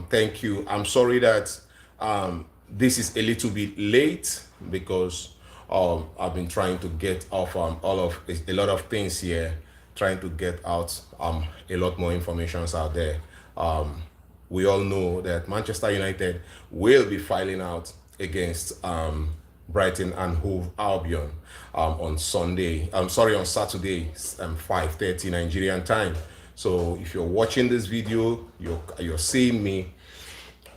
Thank you. I'm sorry that this is a little bit late because I've been trying to get off all of a lot of things here, trying to get out a lot more informations out there. We all know that Manchester United will be filing out against Brighton and Hove Albion on Sunday. I'm sorry, on Saturday, 5:30 Nigerian time. So if you're watching this video, you're seeing me,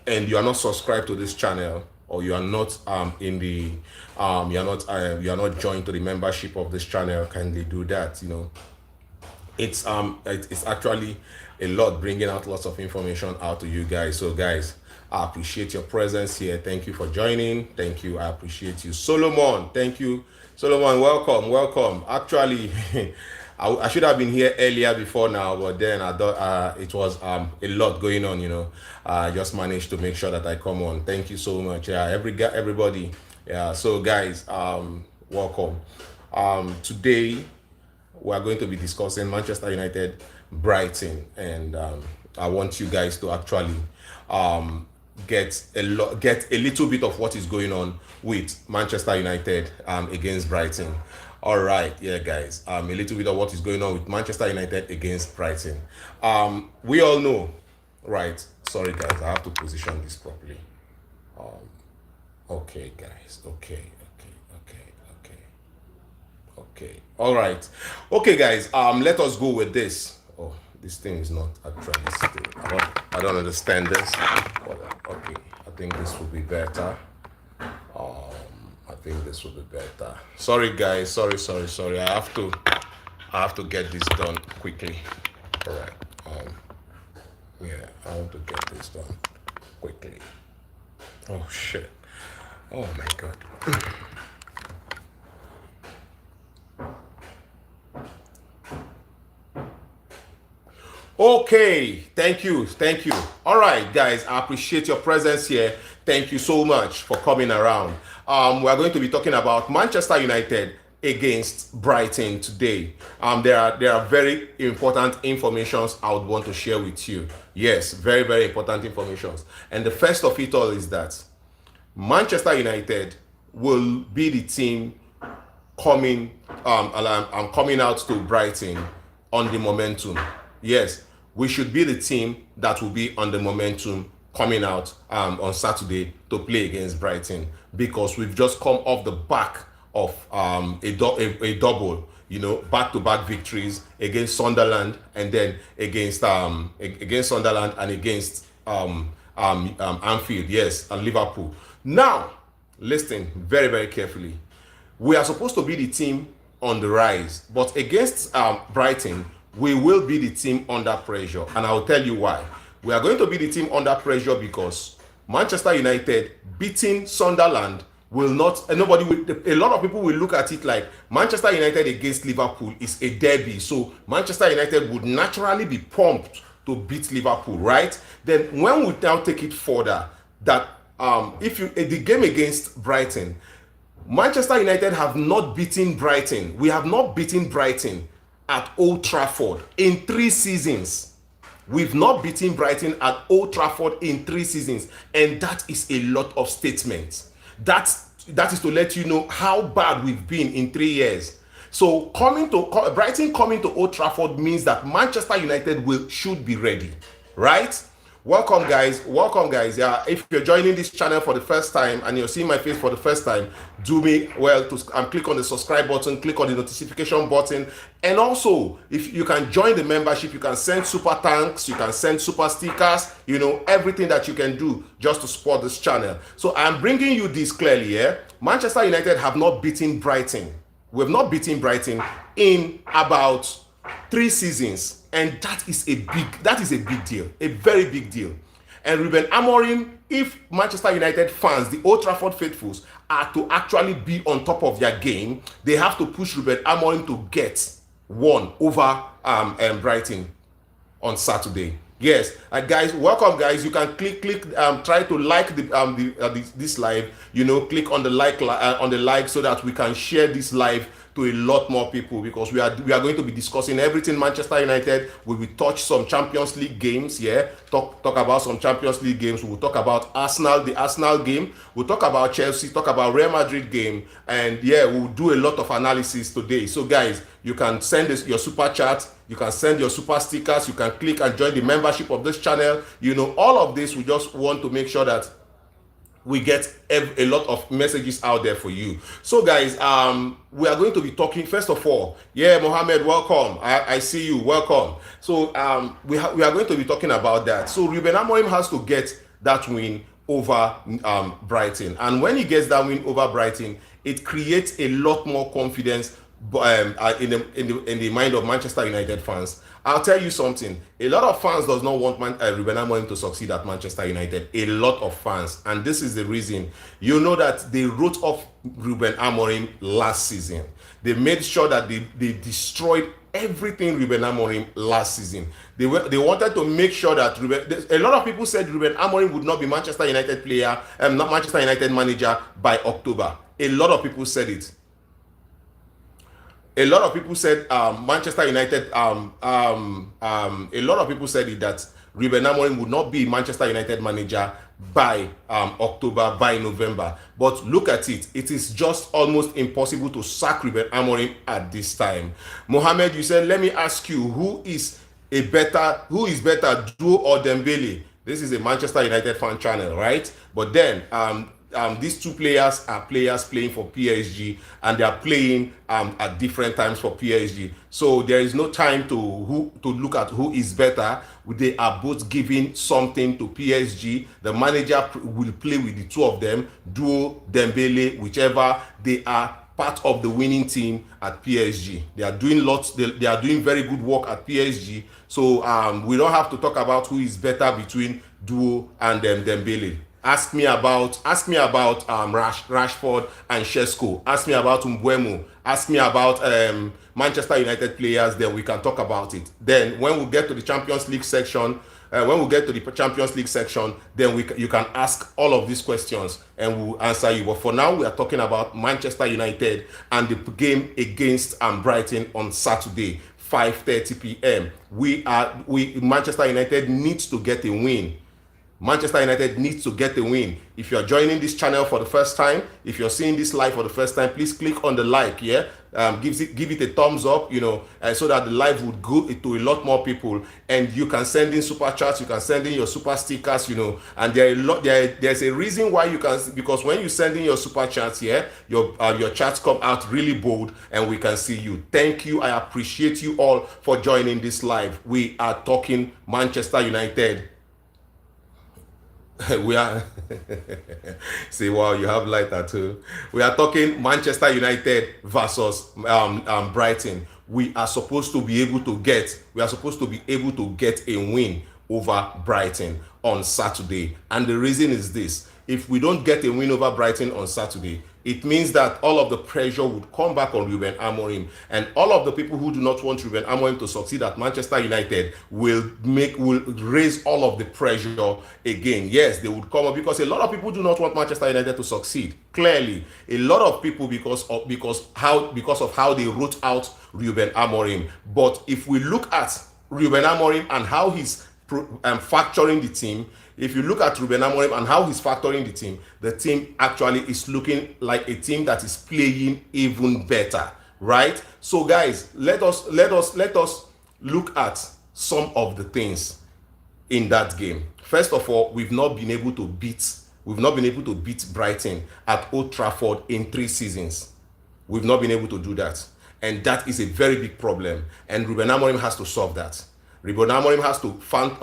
and you are not subscribed to this channel, or you are not in the you are not joined to the membership of this channel, kindly do that. It's actually a lot, bringing out lots of information out to you guys. So guys, I appreciate your presence here. Thank you for joining. Thank you. I appreciate you. Solomon, thank you. Solomon, welcome. Actually, I should have been here earlier before now, but then I thought it was a lot going on. I just managed to make sure that I come on. Thank you so much. Yeah, everybody. Yeah. So guys, welcome. Today we are going to be discussing Manchester United, Brighton, and I want you guys to actually get a little bit of what is going on with Manchester United against Brighton. All right, yeah, guys, a little bit of what is going on with Manchester United against Brighton. We all know, right? Sorry, guys, I have to position this properly. Okay, guys. Okay. All right. Okay, guys. Let us go with this. Oh, this thing is not actually still. I don't understand this. Okay, I think this will be better. I think this will be better. Sorry, guys. Sorry. I have to get this done quickly. All right. Yeah, I want to get this done quickly. Oh shit. Oh my god. Okay, thank you. All right, guys, I appreciate your presence here. Thank you so much for coming around. We are going to be talking about Manchester United against Brighton today. There are very important informations I would want to share with you. Yes, very, very important informations. And the first of it all is that Manchester United will be the team coming out to Brighton on the momentum. Yes, we should be the team that will be on the momentum coming out on Saturday to play against Brighton, because we've just come off the back of a double, back-to-back victories against Sunderland, and then against Sunderland and against Anfield, yes, and Liverpool. Now, listen very, very carefully. We are supposed to be the team on the rise, but against Brighton, we will be the team under pressure, and I'll tell you why. We are going to be the team under pressure because Manchester United beating Sunderland will not, a lot of people will look at it like Manchester United against Liverpool is a derby, so Manchester United would naturally be pumped to beat Liverpool, right? Then when we now take it further, that the game against Brighton, Manchester United have not beaten Brighton. We have not beaten Brighton at Old Trafford in 3 seasons. We've not beaten Brighton at Old Trafford in 3 seasons, and that is a lot of statements. That is to let you know how bad we've been in 3 years. So Brighton coming to Old Trafford means that Manchester United should be ready, right? Welcome guys. Yeah, if you're joining this channel for the first time and you're seeing my face for the first time, do me well to click on the subscribe button, click on the notification button, and also if you can join the membership, you can send super thanks, you can send super stickers, everything that you can do just to support this channel. So I'm bringing you this clearly here. Manchester United have not beaten Brighton. We have not beaten Brighton in about 3 seasons. And that is a big deal, a very big deal. And Ruben Amorim, if Manchester United fans, the Old Trafford faithfuls, are to actually be on top of their game, they have to push Ruben Amorim to get one over Brighton on Saturday. Yes, guys, welcome guys. You can try to like this live. Click on the like so that we can share this live to a lot more people, because we are going to be discussing everything Manchester United. We will touch some Champions League games, talk about some Champions League games. We will talk about Arsenal, the Arsenal game. We'll talk about Chelsea, talk about Real Madrid game, and we'll do a lot of analysis today. So guys, you can send your super chat, you can send your super stickers, you can click and join the membership of this channel. All of this, we just want to make sure that we get a lot of messages out there for you. So guys, we are going to be talking, first of all, Mohammed, welcome. I see you, welcome. So we are going to be talking about that. So Ruben Amorim has to get that win over Brighton, and when he gets that win over Brighton, it creates a lot more confidence in the mind of Manchester United fans. I'll tell you something, a lot of fans does not want Ruben Amorim to succeed at Manchester United. A lot of fans, and this is the reason. That they wrote off Ruben Amorim last season. They made sure that they destroyed everything Ruben Amorim last season. They wanted to make sure that a lot of people said Ruben Amorim would not be Manchester United player, not Manchester United manager by October. A lot of people said it. A lot of people said Manchester United. A lot of people said it, that Ruben Amorim would not be Manchester United manager by October, by November. But look at it; it is just almost impossible to sack Ruben Amorim at this time. Mohammed, you said, let me ask you, who is better, Duo or Dembele? This is a Manchester United fan channel, right? But then these two players are players playing for PSG, and they are playing at different times for PSG. So there is no time to look at who is better. They are both giving something to PSG. The manager will play with the two of them, Duo, Dembele, whichever. They are part of the winning team at PSG. They are doing they are doing very good work at PSG. So we don't have to talk about who is better between Duo and Dembele. Ask me about Rashford and Šeško. Ask me about Mbeumo. Ask me about Manchester United players. Then we can talk about it. Then when we get to the Champions League section, then you can ask all of these questions and we'll answer you. But for now, we are talking about Manchester United and the game against Brighton on Saturday, 5:30 p.m. Manchester United needs to get a win. Manchester United needs to get a win. If you're joining this channel for the first time, if you're seeing this live for the first time, please click on the like, give it a thumbs up, so that the live would go to a lot more people, and you can send in super chats, you can send in your super stickers, and there's a reason why you can, because when you send in your super chats your chats come out really bold and we can see you. Thank you. I appreciate you all for joining this live. We are talking Manchester United. We are say, wow, you have lighter too. We are talking Manchester United versus Brighton. We are supposed to be able to get a win over Brighton on Saturday. And the reason is this: if we don't get a win over Brighton on Saturday, it means that all of the pressure would come back on Ruben Amorim, and all of the people who do not want Ruben Amorim to succeed at Manchester United will raise all of the pressure again. Yes, they would come up, because a lot of people do not want Manchester United to succeed. Clearly, a lot of people, because of how they wrote out Ruben Amorim. But if we look at Ruben Amorim and how he's factoring the team, if you look at Ruben Amorim and how he's factoring the team actually is looking like a team that is playing even better, right? So guys, let us look at some of the things in that game. First of all, we've not been able to beat Brighton at Old Trafford in 3 seasons. We've not been able to do that, and that is a very big problem, and Ruben Amorim has to solve that. Ruben Amorim has to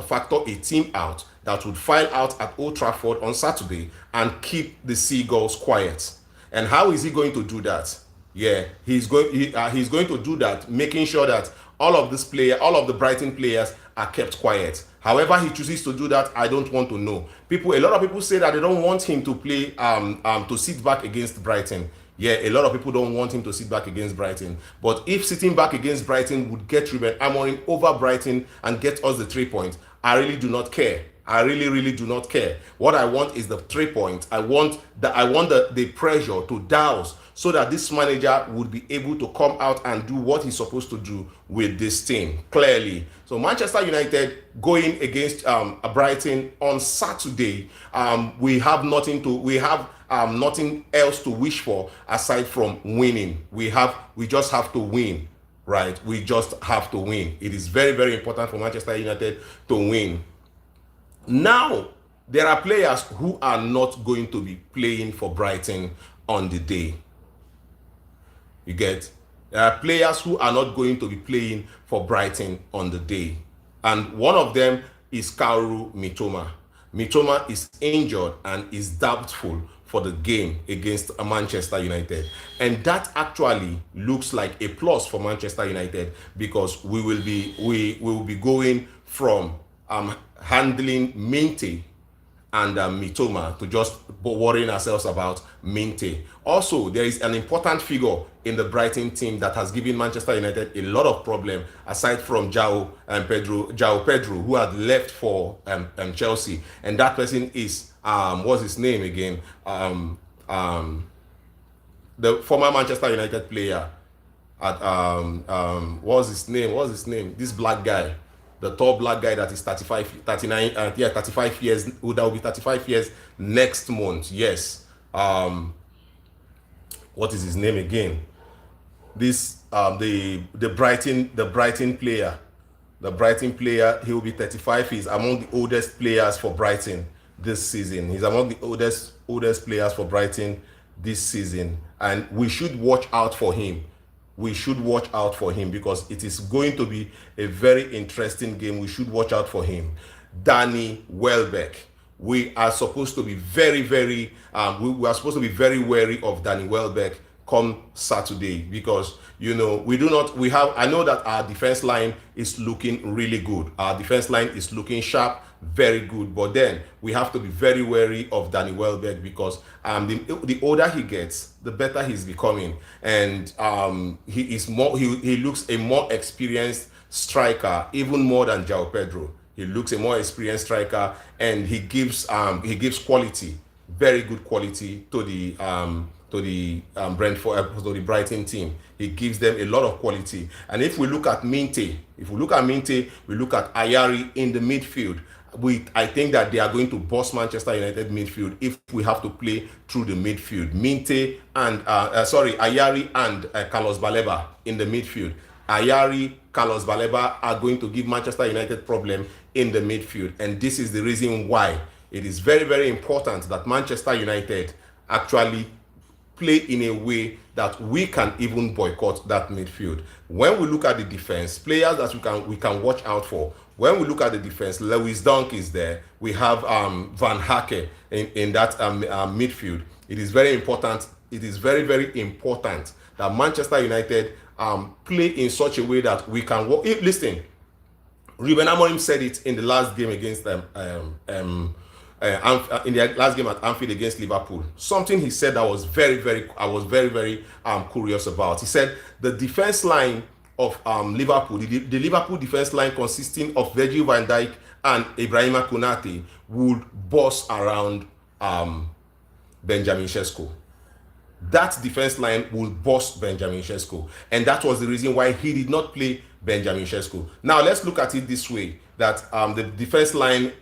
factor a team out that would file out at Old Trafford on Saturday and keep the Seagulls quiet. And how is he going to do that? He's going to do that, making sure that all of the Brighton players are kept quiet. However he chooses to do that, I don't want to know. A lot of people say that they don't want him to play to sit back against Brighton. A lot of people don't want him to sit back against Brighton. But if sitting back against Brighton would get Ruben Amorim over Brighton and get us the 3 points, I really do not care. I really, really do not care. What I want is the 3 points. I want the pressure to douse so that this manager would be able to come out and do what he's supposed to do with this team, clearly. So Manchester United going against Brighton on Saturday, we have nothing else to wish for aside from winning. We just have to win, right? We just have to win. It is very, very important for Manchester United to win. Now, there are players who are not going to be playing for Brighton on the day. You get? There are players who are not going to be playing for Brighton on the day. And one of them is Kaoru Mitoma. Mitoma is injured and is doubtful for the game against Manchester United. And that actually looks like a plus for Manchester United, because we will be going from handling Minte and Mitoma to just worrying ourselves about Minte. Also, there is an important figure in the Brighton team that has given Manchester United a lot of problem, aside from João Pedro, who had left for Chelsea, and that person is what's his name again? The former Manchester United player at what's his name? This black guy. The tall black guy that is 35 years, that will be 35 years next month. Yes. What is his name again? This the Brighton player. The Brighton player, he will be 35. He's among the oldest players for Brighton this season. He's among the oldest players for Brighton this season. And we should watch out for him. We should watch out for him because it is going to be a very interesting game. We should watch out for him. Danny Welbeck. We are supposed to be very, very we are supposed to be very wary of Danny Welbeck come Saturday, because I know that our defense line is looking really good. Our defense line is looking sharp, very good, but then we have to be very wary of Danny Welbeck, because the older he gets, the better he's becoming, and he looks a more experienced striker, even more than João Pedro. He looks a more experienced striker, and he gives quality, very good quality to the Brentford, to the Brighton team. He gives them a lot of quality. And if we look at Minte, we look at Ayari in the midfield. I think that they are going to boss Manchester United midfield if we have to play through the midfield. Minte and Ayari and Carlos Baleba in the midfield. Ayari, Carlos Baleba are going to give Manchester United problem in the midfield, and this is the reason why it is very, very important that Manchester United actually play in a way that we can even boycott that midfield. When we look at the defense, players that we can watch out for. When we look at the defense, Lewis Dunk is there. We have Van Hake in that midfield. It is very important. It is very, very important that Manchester United play in such a way that we can work. Listen, Ruben Amorim said it in the last game against in the last game at Anfield against Liverpool. Something he said that was very, very curious about. He said the defense line of Liverpool, the Liverpool defense line consisting of Virgil van Dijk and Ibrahima Konate would boss around Benjamin Sesko. That defense line will boss Benjamin Sesko, and that was the reason why he did not play Benjamin Sesko. Now let's look at it this way: that the defense line,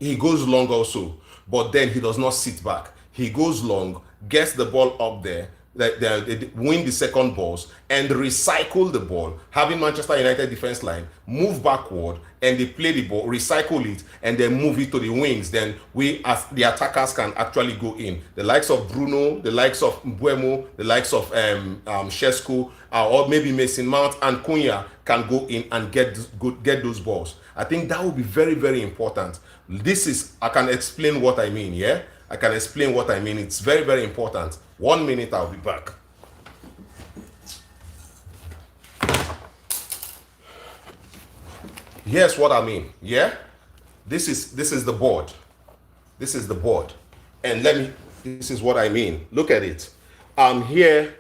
he goes long also, but then he does not sit back. He goes long, gets the ball up there, they win the second balls and recycle the ball, having Manchester United defense line move backward, and they play the ball, recycle it, and then move it to the wings. Then we, as the attackers, can actually go in. The likes of Bruno, the likes of Mbuemo, the likes of Sesko, or maybe Mason Mount and Cunha can go in and get those balls. I think that will be very, very important. I can explain what I mean, yeah? I can explain what I mean. It's very, very important. 1 minute, I'll be back. Here's what I mean, yeah? This is the board. This is the board. And this is what I mean. Look at it. Here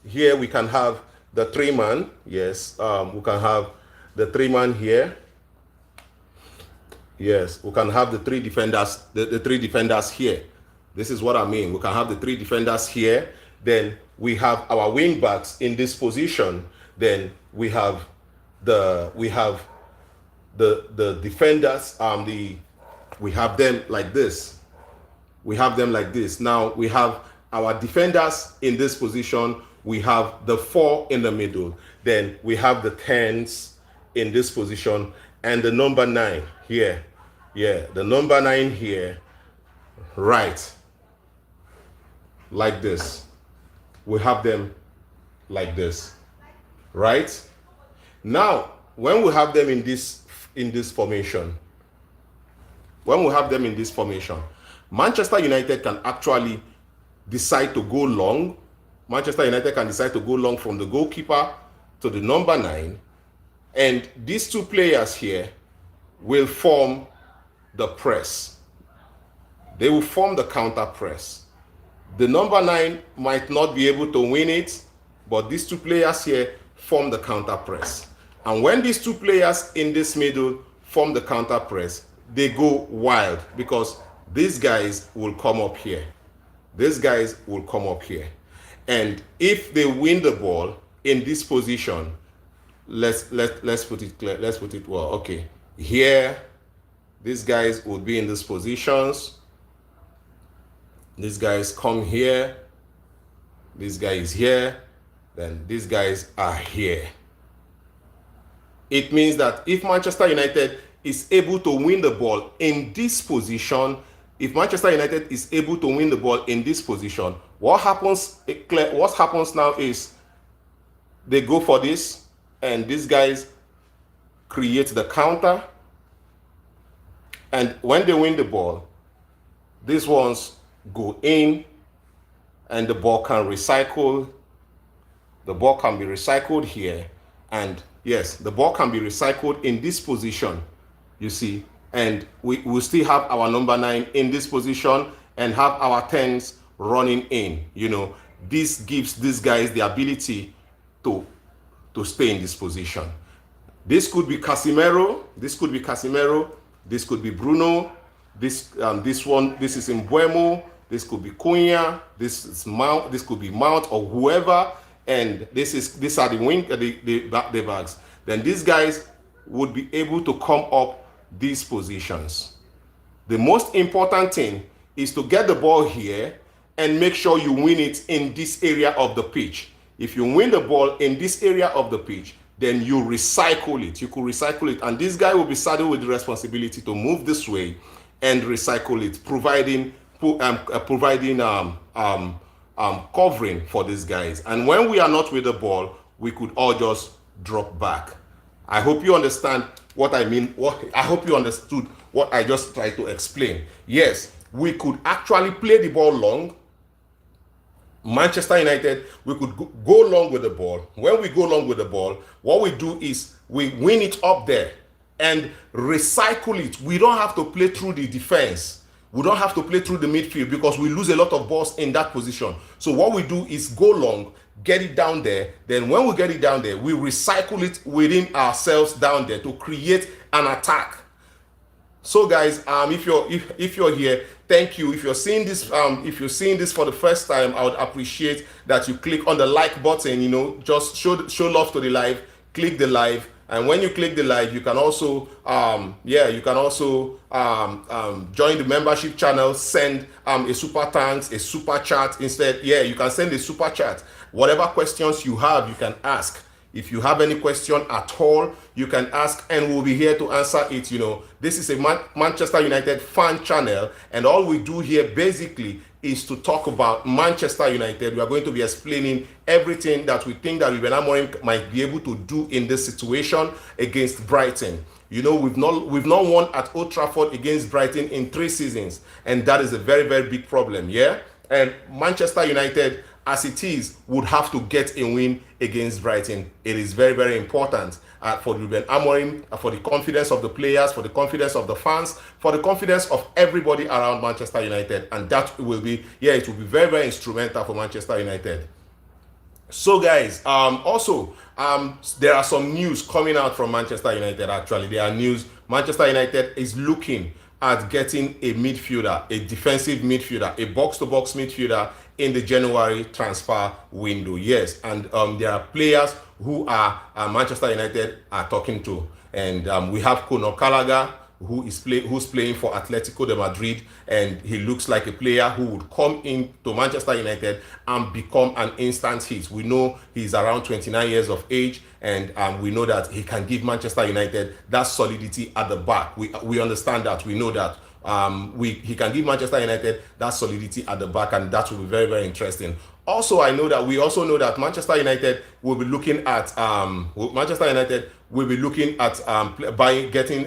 we can have the 3-man. Yes, we can have the 3-man here. Yes, we can have the three defenders, the three defenders here. This is what I mean. We can have the three defenders here. Then we have our wing backs in this position. Then we have the defenders. We have them like this. We have them like this. Now we have our defenders in this position. We have the 4 in the middle. Then we have the 10s in this position and the number 9 here. Yeah, the number 9 here. Right. Like this. We have them like this. Right? Now, when we have them in this formation, Manchester United can actually decide to go long. Manchester United can decide to go long from the goalkeeper to the number 9. And these two players here will form the press. They will form the counter press. The number 9 might not be able to win it, but these two players here form the counter press. And when these two players in this middle form the counter press, they go wild because these guys will come up here. These guys will come up here. And if they win the ball in this position, let's put it clear. Let's put it well. Okay. Here, these guys will be in these positions. These guys come here. This guy is here. Then these guys are here. It means that if Manchester United is able to win the ball in this position, what happens now is they go for this, and these guys create the counter. And when they win the ball, these ones go in, and the ball can recycle. The ball can be recycled here. And yes, the ball can be recycled in this position, you see. And we will still have our number 9 in this position and have our 10s running in. You know, this gives these guys the ability to stay in this position. This could be Casemiro. This could be Bruno. This is Mbeumo. This could be Cunha. This is Mount. This could be Mount or whoever. And these are the backs. Then these guys would be able to come up these positions. The most important thing is to get the ball here and make sure you win it in this area of the pitch. If you win the ball in this area of the pitch, then you recycle it. You could recycle it, and this guy will be saddled with the responsibility to move this way and recycle it, providing covering for these guys. And when we are not with the ball, we could all just drop back. I hope you understand what I mean. I hope you understood what I just tried to explain. Yes, we could actually play the ball long. Manchester United, we could go long with the ball. When we go long with the ball, what we do is we win it up there and recycle it. We don't have to play through the defense. We don't have to play through the midfield because we lose a lot of balls in that position. So what we do is go long, get it down there. Then when we get it down there, we recycle it within ourselves down there to create an attack. So guys, if you're here, thank you. If you're seeing this for the first time, I would appreciate that you click on the like button. You know, just show love to the live. Click the live, and when you click the live, you can also join the membership channel. Send a super thanks, a super chat instead. Yeah, you can send a super chat. Whatever questions you have, you can ask. If you have any question at all, you can ask and we'll be here to answer it. You know, this is a Manchester United fan channel, and all we do here basically is to talk about Manchester United. We are going to be explaining everything that we think that Ruben Amorim might be able to do in this situation against Brighton. You know, we've not won at Old Trafford against Brighton in 3 seasons, and that is a very, very big problem. Yeah, and Manchester United, as it is, would have to get a win against Brighton. It is very, very important for Ruben Amorim, for the confidence of the players, for the confidence of the fans, for the confidence of everybody around Manchester United. And that will be, it will be very, very instrumental for Manchester United. So guys, also there are some news coming out from Manchester United. Actually, there are news. Manchester United is looking at getting a midfielder, a defensive midfielder, a box-to-box midfielder in the January transfer window. Yes, and there are players who are Manchester United are talking to, and we have Conor Gallagher, who's playing for Atletico de Madrid, and he looks like a player who would come into Manchester United and become an instant hit. We know he's around 29 years of age, and we know that he can give Manchester United that solidity at the back. We understand that. We know that. He can give Manchester United that solidity at the back, and that will be very, very interesting. Also, we also know that Manchester United will be looking at getting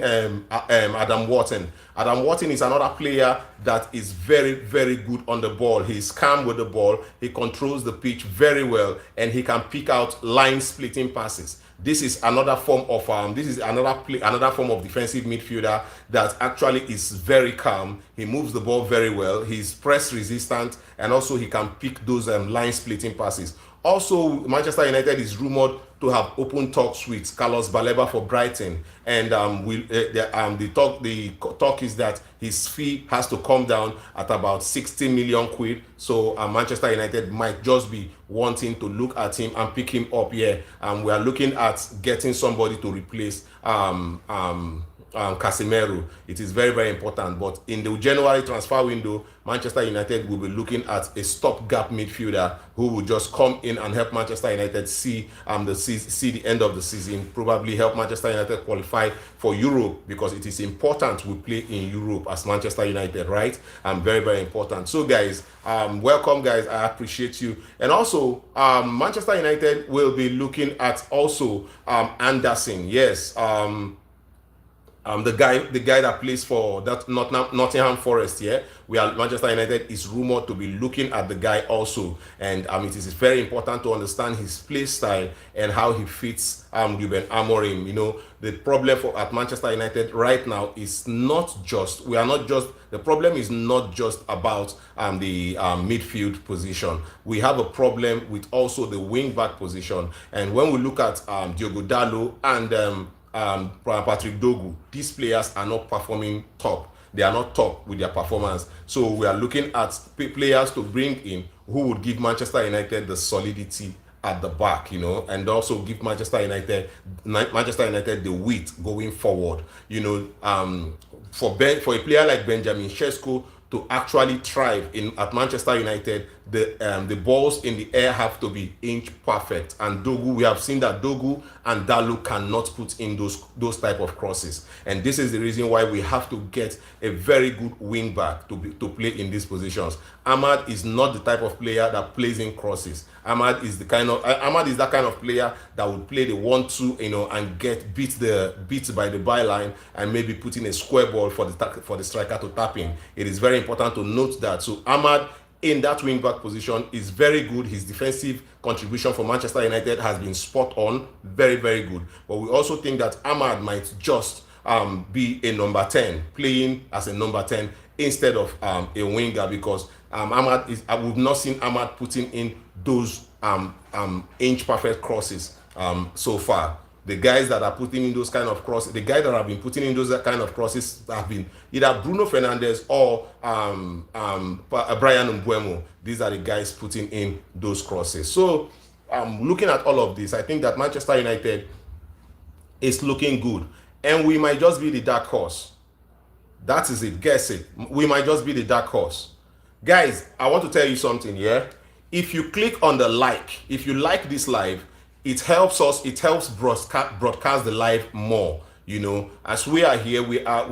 Adam Wharton. Adam Wharton is another player that is very, very good on the ball. He's calm with the ball. He controls the pitch very well, and he can pick out line splitting passes. This is another form of another form of defensive midfielder that actually is very calm. He moves the ball very well. He's press resistant, and also he can pick those line splitting passes. Also, Manchester United is rumored to have open talks with Carlos Baleba for Brighton, and the talk is that his fee has to come down at about 60 million quid. So Manchester United might just be wanting to look at him and pick him up here. We are looking at getting somebody to replace Casemiro. It is very, very important. But in the January transfer window, Manchester United will be looking at a stopgap midfielder who will just come in and help Manchester United see the end of the season, probably help Manchester United qualify for Europe, because it is important we play in Europe as Manchester United, right? Very, very important. So guys, welcome guys. I appreciate you. And also, Manchester United will be looking at also Anderson. Yes. The guy that plays for that Nottingham Forest, Manchester United is rumored to be looking at the guy also, and it is very important to understand his play style and how he fits Ruben Amorim. You know, the problem at Manchester United right now is the problem is not just about the midfield position. We have a problem with also the wing back position, and when we look at Diogo Dalot and Patrick Dogu, these players are not performing top. They are not top with their performance. So we are looking at players to bring in who would give Manchester United the solidity at the back, you know, and also give Manchester United the width going forward. You know, for a player like Benjamin Sesko to actually thrive at Manchester United, the balls in the air have to be inch perfect. And Dogu, we have seen that Dogu and Dalot cannot put in those type of crosses. And this is the reason why we have to get a very good wing back to play in these positions. Ahmad is not the type of player that plays in crosses. Ahmad is that kind of player that would play the 1-2, you know, and get beat by the byline and maybe put in a square ball for the striker to tap in. It is very important to note that. So Ahmad in that wing back position is very good. His defensive contribution for Manchester United has been spot on, very, very good. But we also think that Ahmad might just be a number 10, playing as a number 10 instead of a winger, because I would not seen Ahmad putting in those inch perfect crosses so far. The guys that are putting in those kind of crosses, the guys that have been putting in those kind of crosses have been either Bruno Fernandes or Brian Mbeumo. These are the guys putting in those crosses. So looking at all of this, I think that Manchester United is looking good, and we might just be the dark horse. That is it. Guess it. We might just be the dark horse. Guys, I want to tell you something, yeah? If you click on the if you like this live, it helps broadcast the live more. You know, as we are here, we are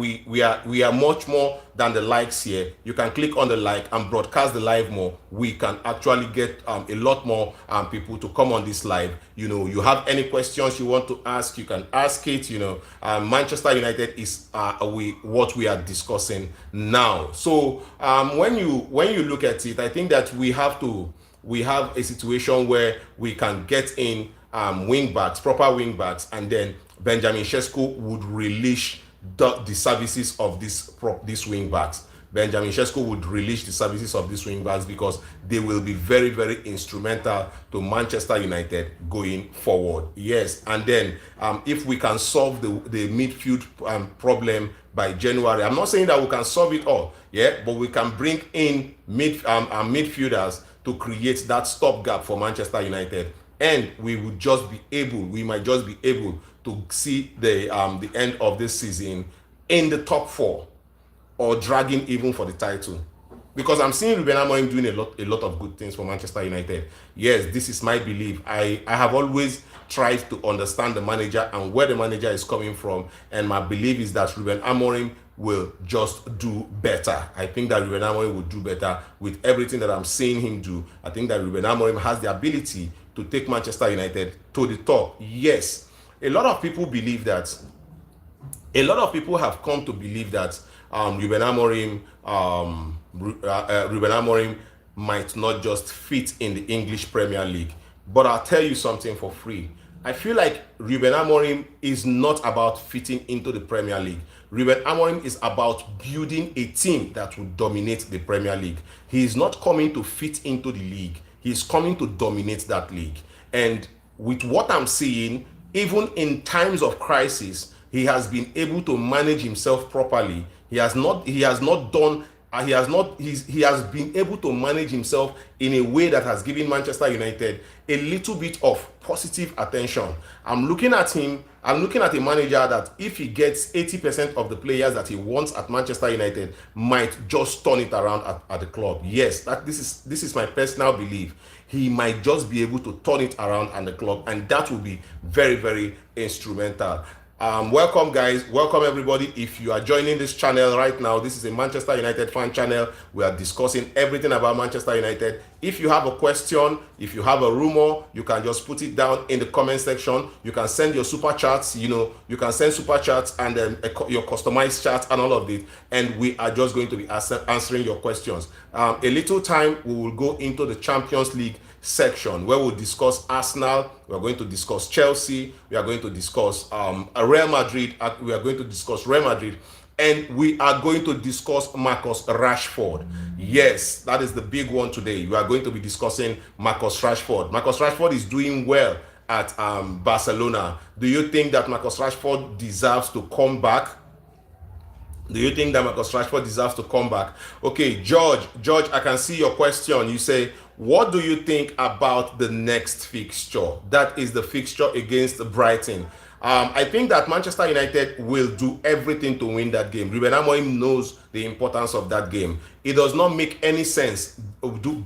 much more than the likes here. You can click on the like and broadcast the live more. We can actually get a lot more people to come on this live. You know, you have any questions you want to ask, you can ask it. You know, Manchester United is what we are discussing now. So when you look at it, I think that we have a situation where we can get in proper wing backs, and then Benjamin Sesko would release the services of these wing backs. Benjamin Sesko would release the services of these wing backs because they will be very, very instrumental to Manchester United going forward. Yes, and then if we can solve the midfield problem by January, I'm not saying that we can solve it all, yeah, but we can bring in midfielders to create that stopgap for Manchester United, and we might just be able to see the end of this season in the top 4 or dragging even for the title. Because I'm seeing Ruben Amorim doing a lot of good things for Manchester United. Yes, this is my belief. I have always tried to understand the manager and where the manager is coming from, and my belief is that Ruben Amorim will just do better. I think that Ruben Amorim will do better with everything that I'm seeing him do. I think that Ruben Amorim has the ability to take Manchester United to the top. Yes, a lot of people have come to believe that Ruben Amorim might not just fit in the English Premier League. But I'll tell you something for free. I feel like Ruben Amorim is not about fitting into the Premier League. Ruben Amorim is about building a team that will dominate the Premier League. He is not coming to fit into the league. He is coming to dominate that league. And with what I'm seeing, even in times of crisis, he has been able to manage himself properly. He has been able to manage himself in a way that has given Manchester United a little bit of positive attention. I'm looking at a manager that if he gets 80% of the players that he wants at Manchester United, might just turn it around at the club. Yes, this is my personal belief. He might just be able to turn it around at the club, and that will be very, very instrumental. Welcome guys, welcome everybody. If you are joining this channel right now, this is a Manchester United fan channel. We are discussing everything about Manchester United. If you have a question, if you have a rumor, you can just put it down in the comment section. You can send your super chats, you can send super chats and then your customized chats and all of it, and we are just going to be answering your questions. A little time we will go into the Champions League section where we'll discuss Arsenal, we are going to discuss Chelsea, we are going to discuss Real Madrid, we are going to discuss Real Madrid, and we are going to discuss Marcus Rashford. Yes, that is the big one today. We are going to be discussing Marcus Rashford. Marcus Rashford is doing well at Barcelona. Do you think that Marcus Rashford deserves to come back? Do you think that Marcus Rashford deserves to come back? Okay, George, I can see your question. You say, what do you think about the next fixture? That is the fixture against Brighton. I think that Manchester United will do everything to win that game. Ruben Amorim knows the importance of that game. It does not make any sense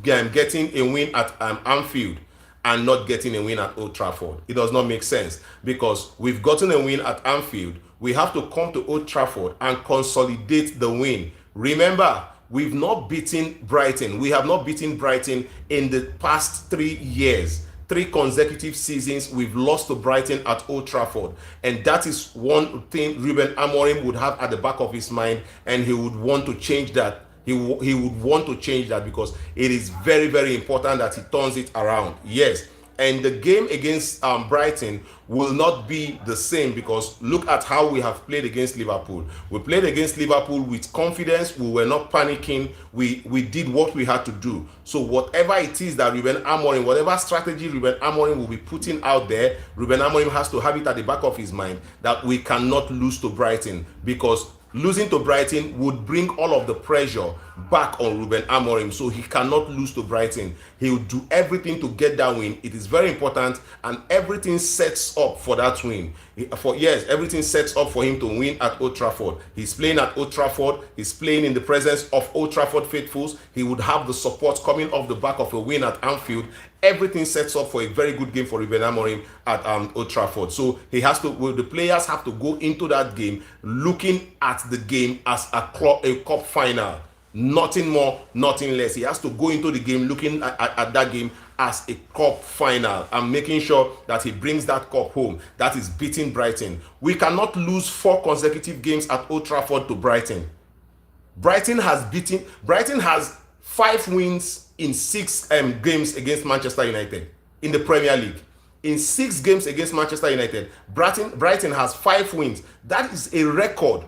getting a win at Anfield and not getting a win at Old Trafford. It does not make sense because we've gotten a win at Anfield. We have to come to Old Trafford and consolidate the win. Remember, we've not beaten Brighton. We have not beaten Brighton in the past 3 years. 3 consecutive seasons we've lost to Brighton at Old Trafford, and that is one thing Ruben Amorim would have at the back of his mind, and he would want to change that. He would want to change that because it is very, very important that he turns it around. Yes, and the game against Brighton will not be the same because look at how we have played against Liverpool. We played against Liverpool with confidence. We were not panicking. We did what we had to do. So whatever it is that whatever strategy Ruben Amorim will be putting out there, Ruben Amorim has to have it at the back of his mind that we cannot lose to Brighton, because losing to Brighton would bring all of the pressure back on Ruben Amorim, so he cannot lose to Brighton. He will do everything to get that win. It is very important, and everything sets up for that win. Everything sets up for him to win at Old Trafford. He's playing at Old Trafford. He's playing in the presence of Old Trafford faithfuls. He would have the support coming off the back of a win at Anfield. Everything sets up for a very good game for Ruben Amorim at Old Trafford. So the players have to go into that game looking at the game as a cup final. Nothing more, nothing less. He has to go into the game looking at that game as a cup final and making sure that he brings that cup home. That is beating Brighton. We cannot lose 4 consecutive games at Old Trafford to Brighton. Brighton has 5 wins in 6 games against Manchester United in the Premier League. In 6 games against Manchester United, Brighton has 5 wins. That is a record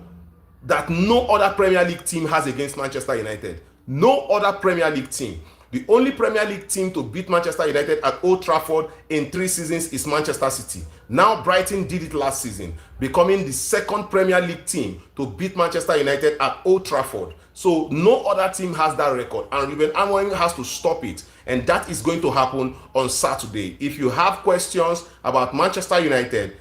that no other Premier League team has against Manchester United. No other Premier League team. The only Premier League team to beat Manchester United at Old Trafford in 3 seasons is Manchester City. Now Brighton did it last season, becoming the second Premier League team to beat Manchester United at Old Trafford. So no other team has that record, and Ruben Amorim has to stop it, and that is going to happen on Saturday. If you have questions about Manchester United,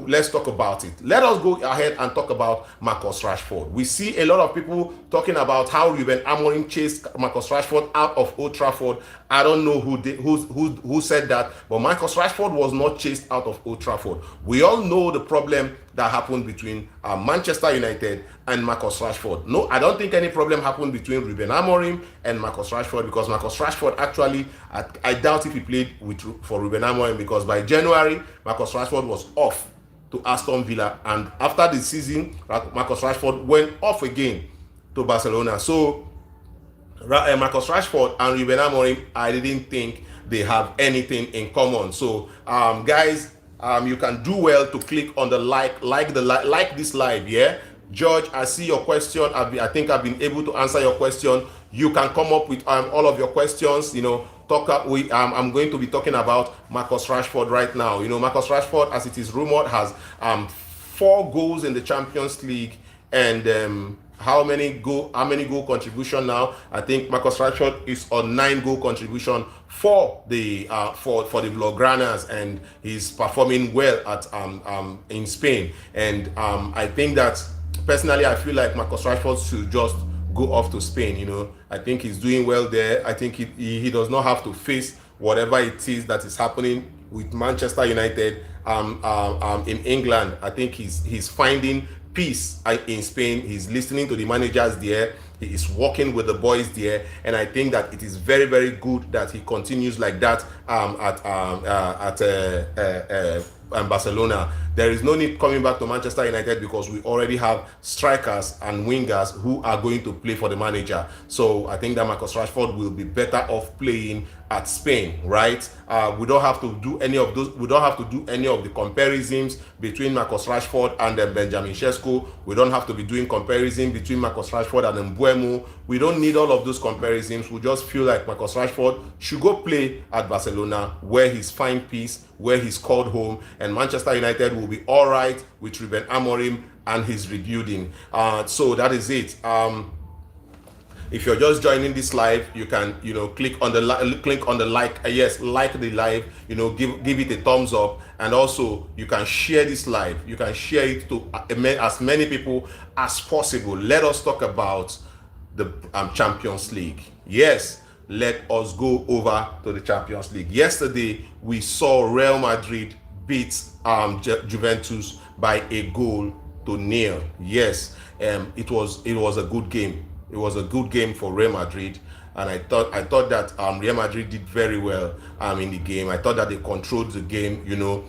let's talk about it. Let us go ahead and talk about Marcus Rashford. We see a lot of people talking about how Ruben Amorim chased Marcus Rashford out of Old Trafford. I don't know who said that, but Marcus Rashford was not chased out of Old Trafford. We all know the problem that happened between Manchester United and Marcus Rashford. No, I don't think any problem happened between Ruben Amorim and Marcus Rashford, because Marcus Rashford actually, I doubt if he played for Ruben Amorim, because by January, Marcus Rashford was off to Aston Villa, and after the season, Marcus Rashford went off again to Barcelona. So Marcus Rashford and Ruben Amorim, I didn't think they have anything in common. So guys, you can do well to click on the like this live. Yeah, George, I see your question. I think I've been able to answer your question. You can come up with all of your questions. You know, I'm going to be talking about Marcus Rashford right now. You know, Marcus Rashford, as it is rumored, has 4 goals in the Champions League, and how many goal contribution now? I think Marcus Rashford is on 9 goal contribution for the Blaugranas, and he's performing well at in Spain. And I think that personally, I feel like Marcus Rashford should just go off to Spain. You know, I think he's doing well there. I think he does not have to face whatever it is that is happening with Manchester United in England. I think he's finding peace in Spain. He's listening to the managers there. He is working with the boys there, and I think that it is very, very good that he continues like that at Barcelona. There is no need coming back to Manchester United, because we already have strikers and wingers who are going to play for the manager. So I think that Marcus Rashford will be better off playing at Spain, right? We don't have to do any of those. We don't have to do any of the comparisons between Marcus Rashford and Benjamin Sesko. We don't have to be doing comparison between Marcus Rashford and Mbeumo. We don't need all of those comparisons. We just feel like Marcus Rashford should go play at Barcelona, where he's find peace, where he's called home, and Manchester United will be all right with Ruben Amorim and his rebuilding. So that is it. If you're just joining this live, you can, you know, click on the like. Yes, like the live. You know, give it a thumbs up, and also you can share this live. You can share it to as many people as possible. Let us talk about the Champions League. Yes, let us go over to the Champions League. Yesterday, we saw Real Madrid beat Juventus by 1-0. Yes, it was a good game. It was a good game for Real Madrid, and I thought that Real Madrid did very well in the game. I thought that they controlled the game. You know,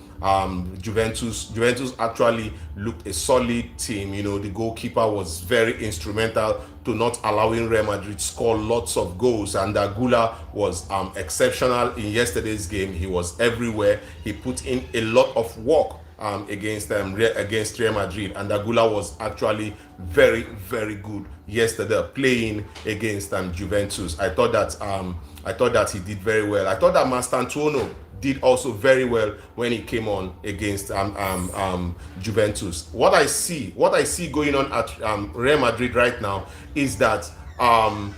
Juventus actually looked a solid team. You know, the goalkeeper was very instrumental to not allowing Real Madrid score lots of goals, and Gula was exceptional in yesterday's game. He was everywhere. He put in a lot of work against Real Madrid, and Gula was actually very, very good yesterday playing against Juventus. I thought that he did very well. I thought that Mastantuono did also very well when he came on against Juventus. What I see going on at Real Madrid right now is that Xabi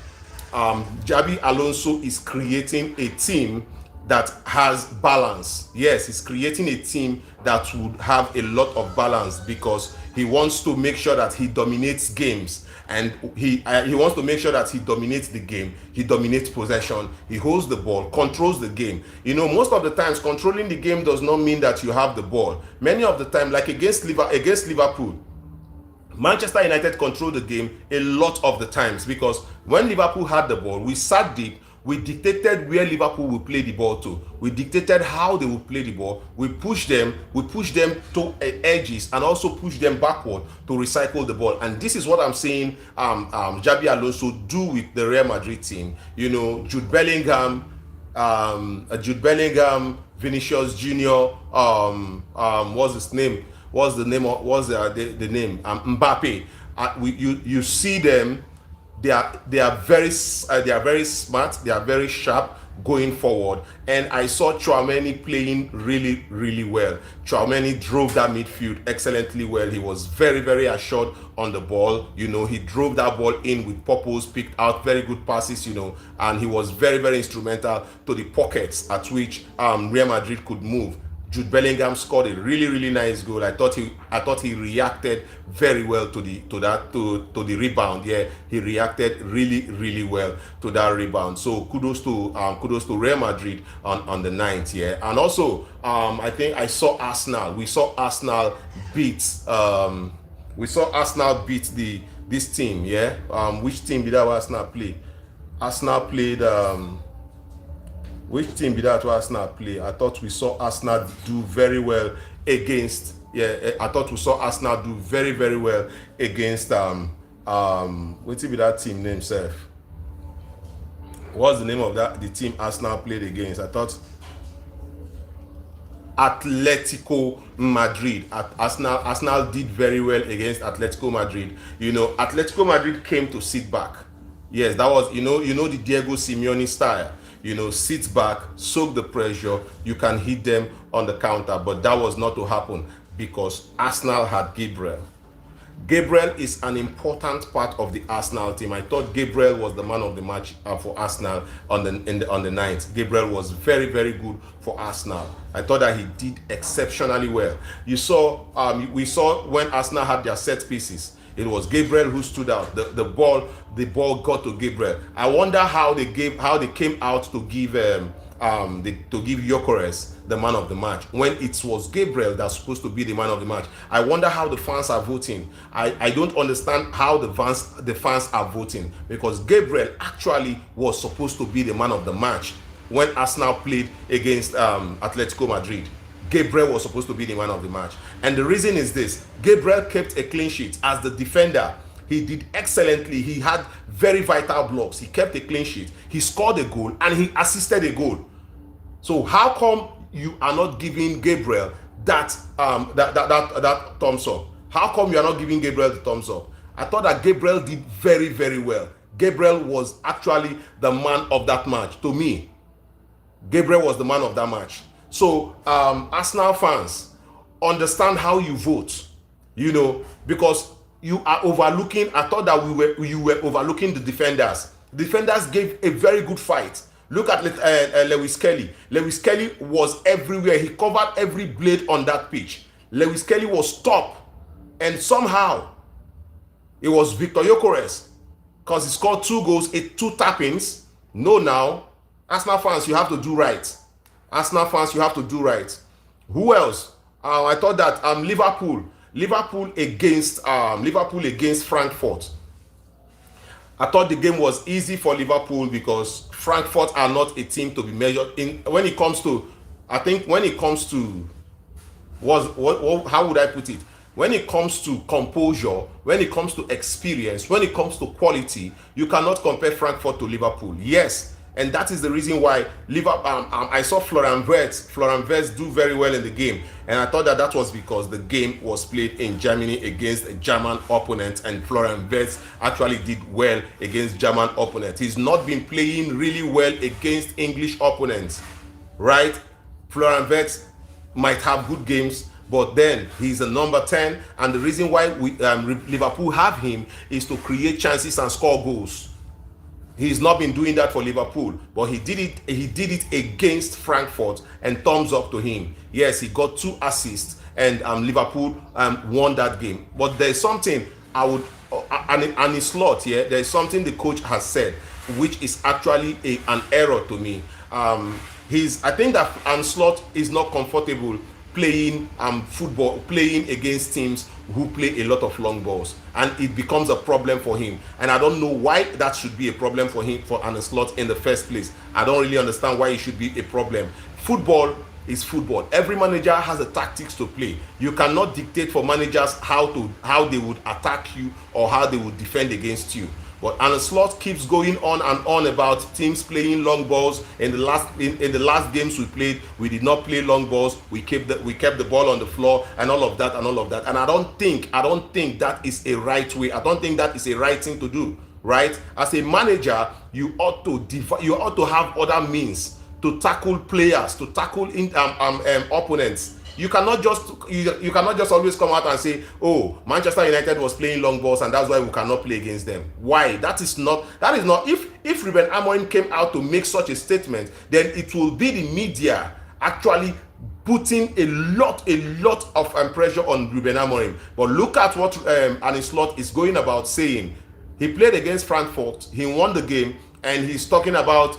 Alonso is creating a team that has balance. Yes, he's creating a team that would have a lot of balance, because he wants to make sure that he dominates games, and he wants to make sure that he dominates the game. He dominates possession. He holds the ball, controls the game. You know, most of the times controlling the game does not mean that you have the ball. Many of the time, like against Liverpool, Manchester United controlled the game a lot of the times, because when Liverpool had the ball, we sat deep. We dictated where Liverpool will play the ball to. We dictated how they will play the ball. We pushed them to edges, and also pushed them backward to recycle the ball. And this is what I'm saying Xabi Alonso do with the Real Madrid team. You know, Jude Bellingham, Vinicius Junior, what's his name? What's the name? Mbappe. You see them. They are very smart. They are very sharp going forward. And I saw Tchouaméni playing really, really well. Tchouaméni drove that midfield excellently well. He was very, very assured on the ball. He drove that ball in with purpose, picked out very good passes, and he was very, very instrumental to the pockets at which Real Madrid could move. Jude Bellingham scored a really, really nice goal. I thought he reacted very well to the rebound. Yeah, he reacted really, really well to that rebound. So kudos to Real Madrid on the 9th. Yeah, and also I think I saw Arsenal. We saw Arsenal beat this team. Yeah, which team did Arsenal play? Arsenal played. Which team did Arsenal play? I thought we saw Arsenal do very well against. Yeah, I thought we saw Arsenal do very, very well against. What team did that team name, Seth? What's the name of the team Arsenal played against? I thought Atletico Madrid. Arsenal did very well against Atletico Madrid. Atletico Madrid came to sit back. Yes, that was the Diego Simeone style. Sit back, soak the pressure. You can hit them on the counter, but that was not to happen because Arsenal had Gabriel. Gabriel is an important part of the Arsenal team. I thought Gabriel was the man of the match for Arsenal on the 9th. Gabriel was very, very good for Arsenal. I thought that he did exceptionally well. We saw when Arsenal had their set pieces. It was Gabriel who stood out. The ball got to Gabriel. I wonder how they came out to give Gyökeres the man of the match when it was Gabriel that's supposed to be the man of the match. I wonder how the fans are voting. I don't understand how the fans are voting because Gabriel actually was supposed to be the man of the match when Arsenal played against Atletico Madrid. Gabriel was supposed to be the man of the match. And the reason is this: Gabriel kept a clean sheet as the defender. He did excellently. He had very vital blocks. He kept a clean sheet. He scored a goal and he assisted a goal. So how come you are not giving Gabriel that thumbs up? How come you are not giving Gabriel the thumbs up? I thought that Gabriel did very, very well. Gabriel was actually the man of that match. To me, Gabriel was the man of that match. So Arsenal fans, understand how you vote, because you are overlooking. I thought that you were overlooking the defenders. Defenders gave a very good fight. Look at Lewis Kelly. Lewis Kelly was everywhere. He covered every blade on that pitch. Lewis Kelly was top, and somehow it was Victor Gyökeres because he scored 2 goals, 2 tappings. No, now Arsenal fans, you have to do right. Arsenal fans, you have to do right. Who else? I thought that Liverpool against Frankfurt. I thought the game was easy for Liverpool because Frankfurt are not a team to be measured in when it comes to. I think when it comes to how would I put it? When it comes to composure, when it comes to experience, when it comes to quality, you cannot compare Frankfurt to Liverpool. Yes. And that is the reason why I saw Florian Wirtz do very well in the game. And I thought that was because the game was played in Germany against a German opponent. And Florian Wirtz actually did well against German opponents. He's not been playing really well against English opponents, right? Florian Wirtz might have good games, but then he's a number 10. And the reason why Liverpool have him is to create chances and score goals. He's not been doing that for Liverpool, but he did it against Frankfurt, and thumbs up to him. Yes, he got 2 assists, and Liverpool won that game. But there's something I would, and it's slot here. Yeah, there's something the coach has said, which is actually an error to me. I think that Slot is not comfortable playing football, playing against teams who play a lot of long balls, and it becomes a problem for him. And I don't know why that should be a problem for him, for Arne Slot in the first place. I don't really understand why it should be a problem. Football is football. Every manager has the tactics to play. You cannot dictate for managers how they would attack you or how they would defend against you. But Arne Slot keeps going on and on about teams playing long balls. In the last games we played, we did not play long balls. We kept the ball on the floor and all of that. And I don't think that is a right way. I don't think that is a right thing to do. Right? As a manager, you ought to have other means to tackle players, to tackle opponents. You cannot just always come out and say, oh, Manchester United was playing long balls and that's why we cannot play against them. Why? That is not if Ruben Amorim came out to make such a statement, then it will be the media actually putting a lot of pressure on Ruben Amorim. But look at what Arne Slot is going about saying. He played against Frankfurt, he won the game, and he's talking about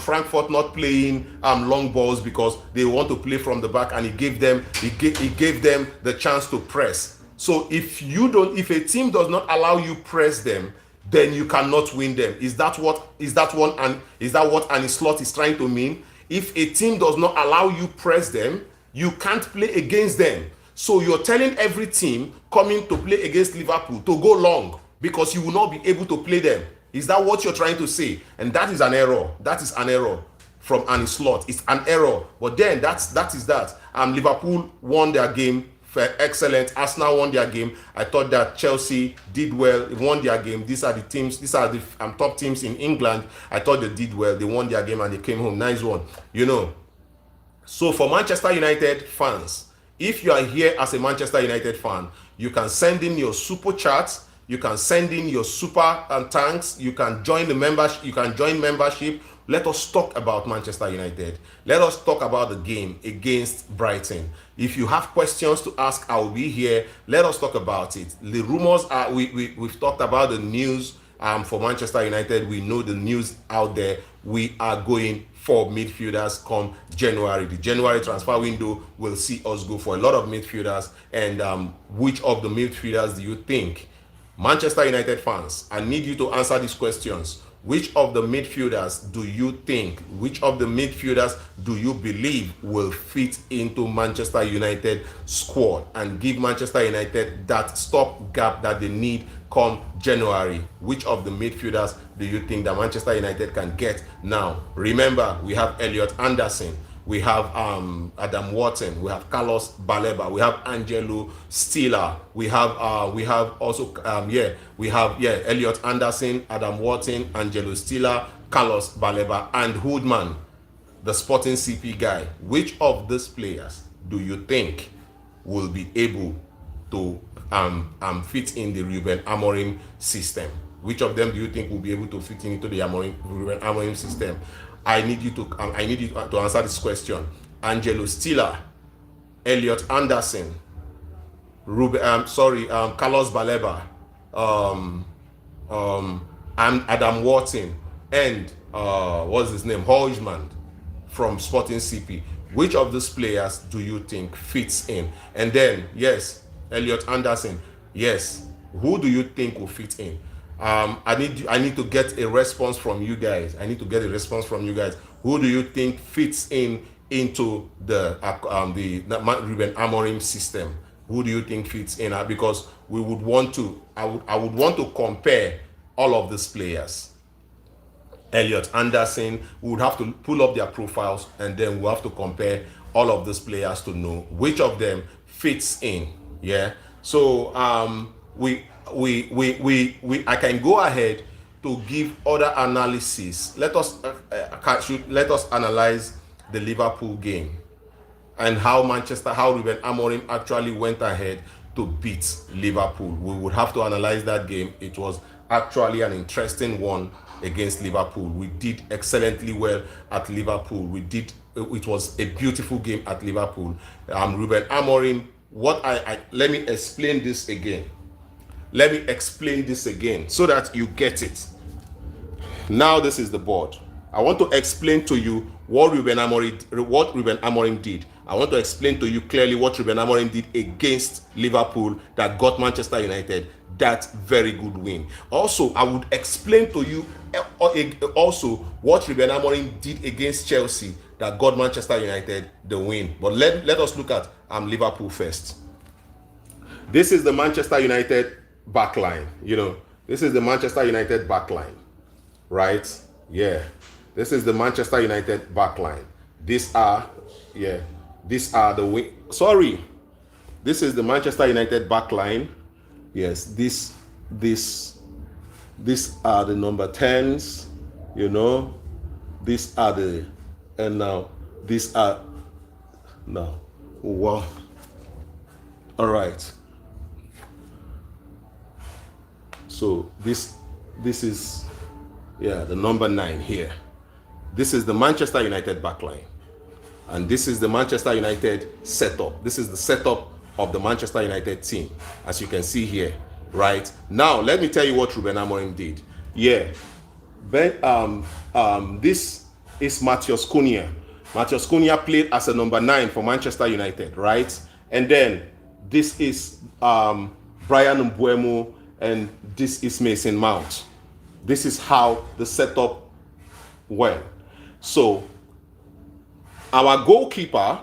Frankfurt not playing long balls because they want to play from the back, and he gave them the chance to press. So if a team does not allow you press them, then you cannot win them. Is that what Arne Slot is trying to mean? If a team does not allow you press them, you can't play against them. So you're telling every team coming to play against Liverpool to go long because you will not be able to play them. Is that what you're trying to say? And that is an error. That is an error from Arne Slot. It's an error. But then that is that. Liverpool won their game. Excellent. Arsenal won their game. I thought that Chelsea did well, won their game. These are the teams. These are the top teams in England. I thought they did well. They won their game and they came home. Nice one. So for Manchester United fans, if you are here as a Manchester United fan, you can send in your super chats. You can send in your super thanks. You can join the membership. You can join membership. Let us talk about Manchester United. Let us talk about the game against Brighton. If you have questions to ask, I will be here. Let us talk about it. The rumors are we've talked about the news for Manchester United. We know the news out there. We are going for midfielders come January. The January transfer window will see us go for a lot of midfielders. And which of the midfielders do you think? Manchester United fans, I need you to answer these questions. Which of the midfielders do you think, which of the midfielders do you believe will fit into Manchester United squad and give Manchester United that stopgap that they need come January? Which of the midfielders do you think that Manchester United can get now? Remember, we have Elliot Anderson, we have Adam Wharton, we have Carlos Baleba, we have Angelo Stiller, we have also Elliot Anderson, Adam Wharton, Angelo Stiller, Carlos Baleba, and Hoodman, the Sporting CP guy. Which of these players do you think will be able to fit in the Ruben Amorim system? Which of them do you think will be able to fit into the Ruben Amorim system? I need you to answer this question. Angelo Stiller, Elliot Anderson, Carlos Baleba, Adam Wharton, and what's his name? Hoijman from Sporting CP. Which of these players do you think fits in? And then, yes, Elliot Anderson, yes. Who do you think will fit in? I need to get a response from you guys. Who do you think fits into the Ruben Amorim system? Who do you think fits in? Because I would want to compare all of these players. Elliot Anderson, we would have to pull up their profiles and then we'll have to compare all of these players to know which of them fits in. Yeah. So I can go ahead to give other analysis. Let us analyze the Liverpool game and how Ruben Amorim actually went ahead to beat Liverpool. We would have to analyze that game. It was actually an interesting one against Liverpool. We did excellently well at Liverpool. It was a beautiful game at Liverpool. Ruben Amorim, let me explain this again. Let me explain this again so that you get it. Now this is the board. I want to explain to you what Ruben Amorim did. I want to explain to you clearly what Ruben Amorim did against Liverpool that got Manchester United that very good win. Also, I would explain to you also what Ruben Amorim did against Chelsea that got Manchester United the win. But let us look at Liverpool first. This is the Manchester United backline. This is the Manchester United backline, right? Yeah. This is the Manchester United backline. These are the wing. Sorry. This is the Manchester United backline. Yes, these are the number 10s, you know. These are the, and now these are, now, wow. All right. So this is, yeah, the number 9 here. This is the Manchester United backline. And this is the Manchester United setup. This is the setup of the Manchester United team, as you can see here, right? Now, let me tell you what Ruben Amorim did. Yeah, this is Matheus Cunha. Matheus Cunha played as a number 9 for Manchester United, right? And then this is Bryan Mbeumo, and this is Mason Mount. This is how the setup went. So, our goalkeeper,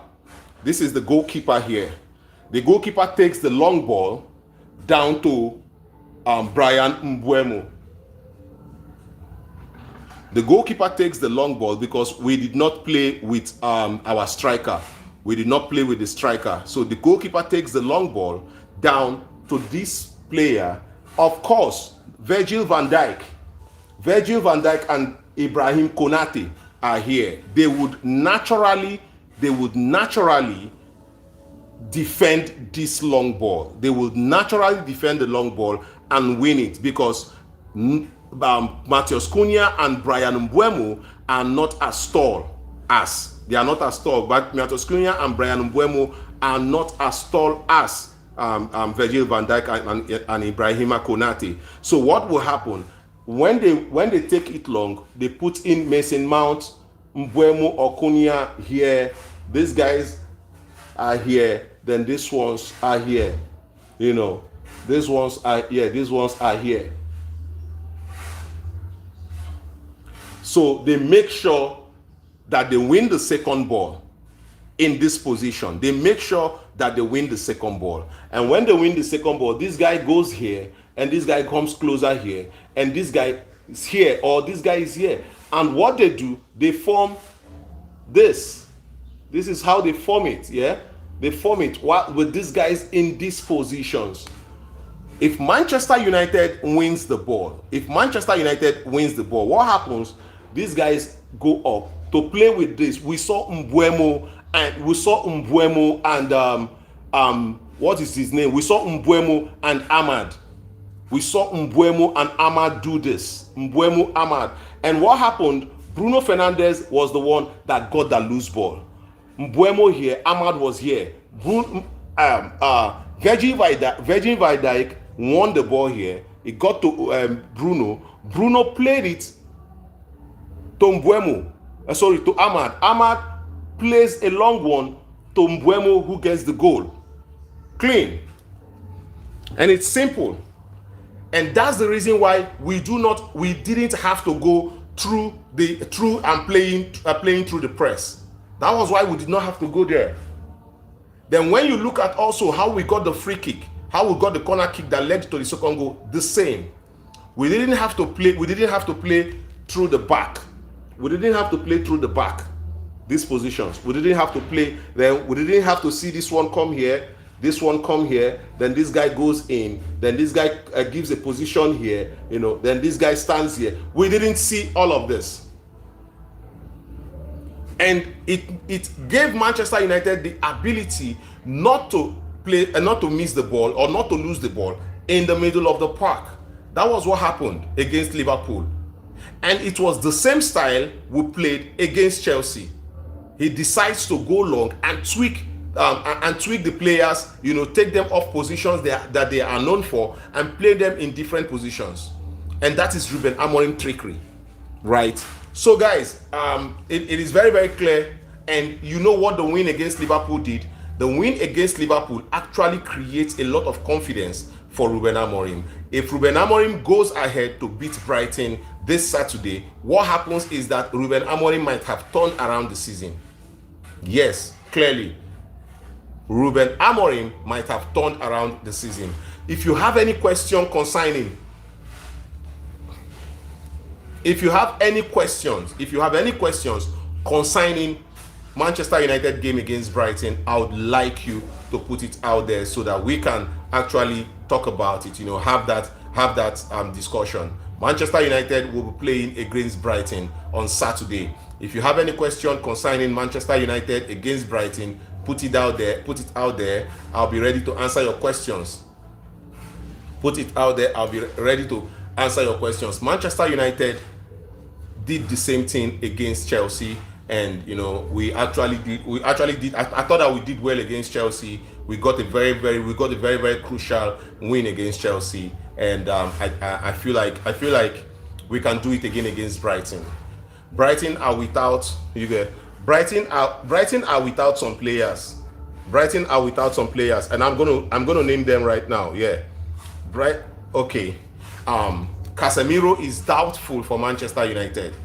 this is the goalkeeper here. The goalkeeper takes the long ball down to Bryan Mbeumo. The goalkeeper takes the long ball because we did not play with our striker. We did not play with the striker. So the goalkeeper takes the long ball down to this player. Of course, Virgil van Dijk and Ibrahim Konate are here. They would naturally defend this long ball. They would naturally defend the long ball and win it because Matheus Cunha and Bryan Mbeumo are not as tall as. They are not as tall, but Matheus Cunha and Bryan Mbeumo are not as tall as Virgil van Dijk and Ibrahim Konate. So what will happen when they take it long? They put in Mason Mount, Mbeumo or Cunha here. These guys are here. Then these ones are here. You know, these ones are here. These ones are here. So they make sure that they win the second ball in this position. They make sure that they win the second ball. And when they win the second ball, this guy goes here, and this guy comes closer here, and this guy is here, or this guy is here. And what they do, they form this. This is how they form it, yeah? They form it with these guys in these positions. If Manchester United wins the ball, what happens? These guys go up to play with this. We saw Mbeumo and what is his name? We saw Mbeumo and Ahmad. We saw Mbeumo and Ahmad do this. Mbeumo, Ahmad. And what happened? Bruno Fernandes was the one that got the loose ball. Mbeumo here, Ahmad was here. Virgil van Dijk won the ball here. It got to Bruno. Bruno played it to Mbeumo. To Ahmad. Ahmad plays a long one to Mbeumo, who gets the goal. Clean. And it's simple. And that's the reason why we didn't have to go through and playing through the press. That was why we did not have to go there. Then when you look at also how we got the free kick, how we got the corner kick that led to the second goal, the same. We didn't have to play through the back. These positions. We didn't have to play. Then we didn't have to see this one come here, this one come here, then this guy goes in, then this guy gives a position here, you know, then this guy stands here. We didn't see all of this. And it gave Manchester United the ability not to play and not to miss the ball or not to lose the ball in the middle of the park. That was what happened against Liverpool. And it was the same style we played against Chelsea. He decides to go long and tweak the players, you know, take them off positions that they are known for and play them in different positions. And that is Ruben Amorim trickery, right? So guys, it is very, very clear. And you know what the win against Liverpool did? The win against Liverpool actually creates a lot of confidence for Ruben Amorim. If Ruben Amorim goes ahead to beat Brighton this Saturday, what happens is that Ruben Amorim might have turned around the season. Yes, clearly. Ruben Amorim might have turned around the season. If you have any question concerning If you have any questions, concerning Manchester United game against Brighton, I would like you to put it out there so that we can actually talk about it. Have that discussion. Manchester United will be playing against Brighton on Saturday. If you have any question concerning Manchester United against Brighton, put it out there. I'll be ready to answer your questions. Put it out there. I'll be ready to answer your questions. Manchester United did the same thing against Chelsea, and we actually did. I thought that we did well against Chelsea. We got a very very crucial win against Chelsea, and I feel like we can do it again against Brighton. Brighton are without some players. Brighton are without some players, and I'm gonna name them right now. Yeah, okay. Casemiro is doubtful for Manchester United.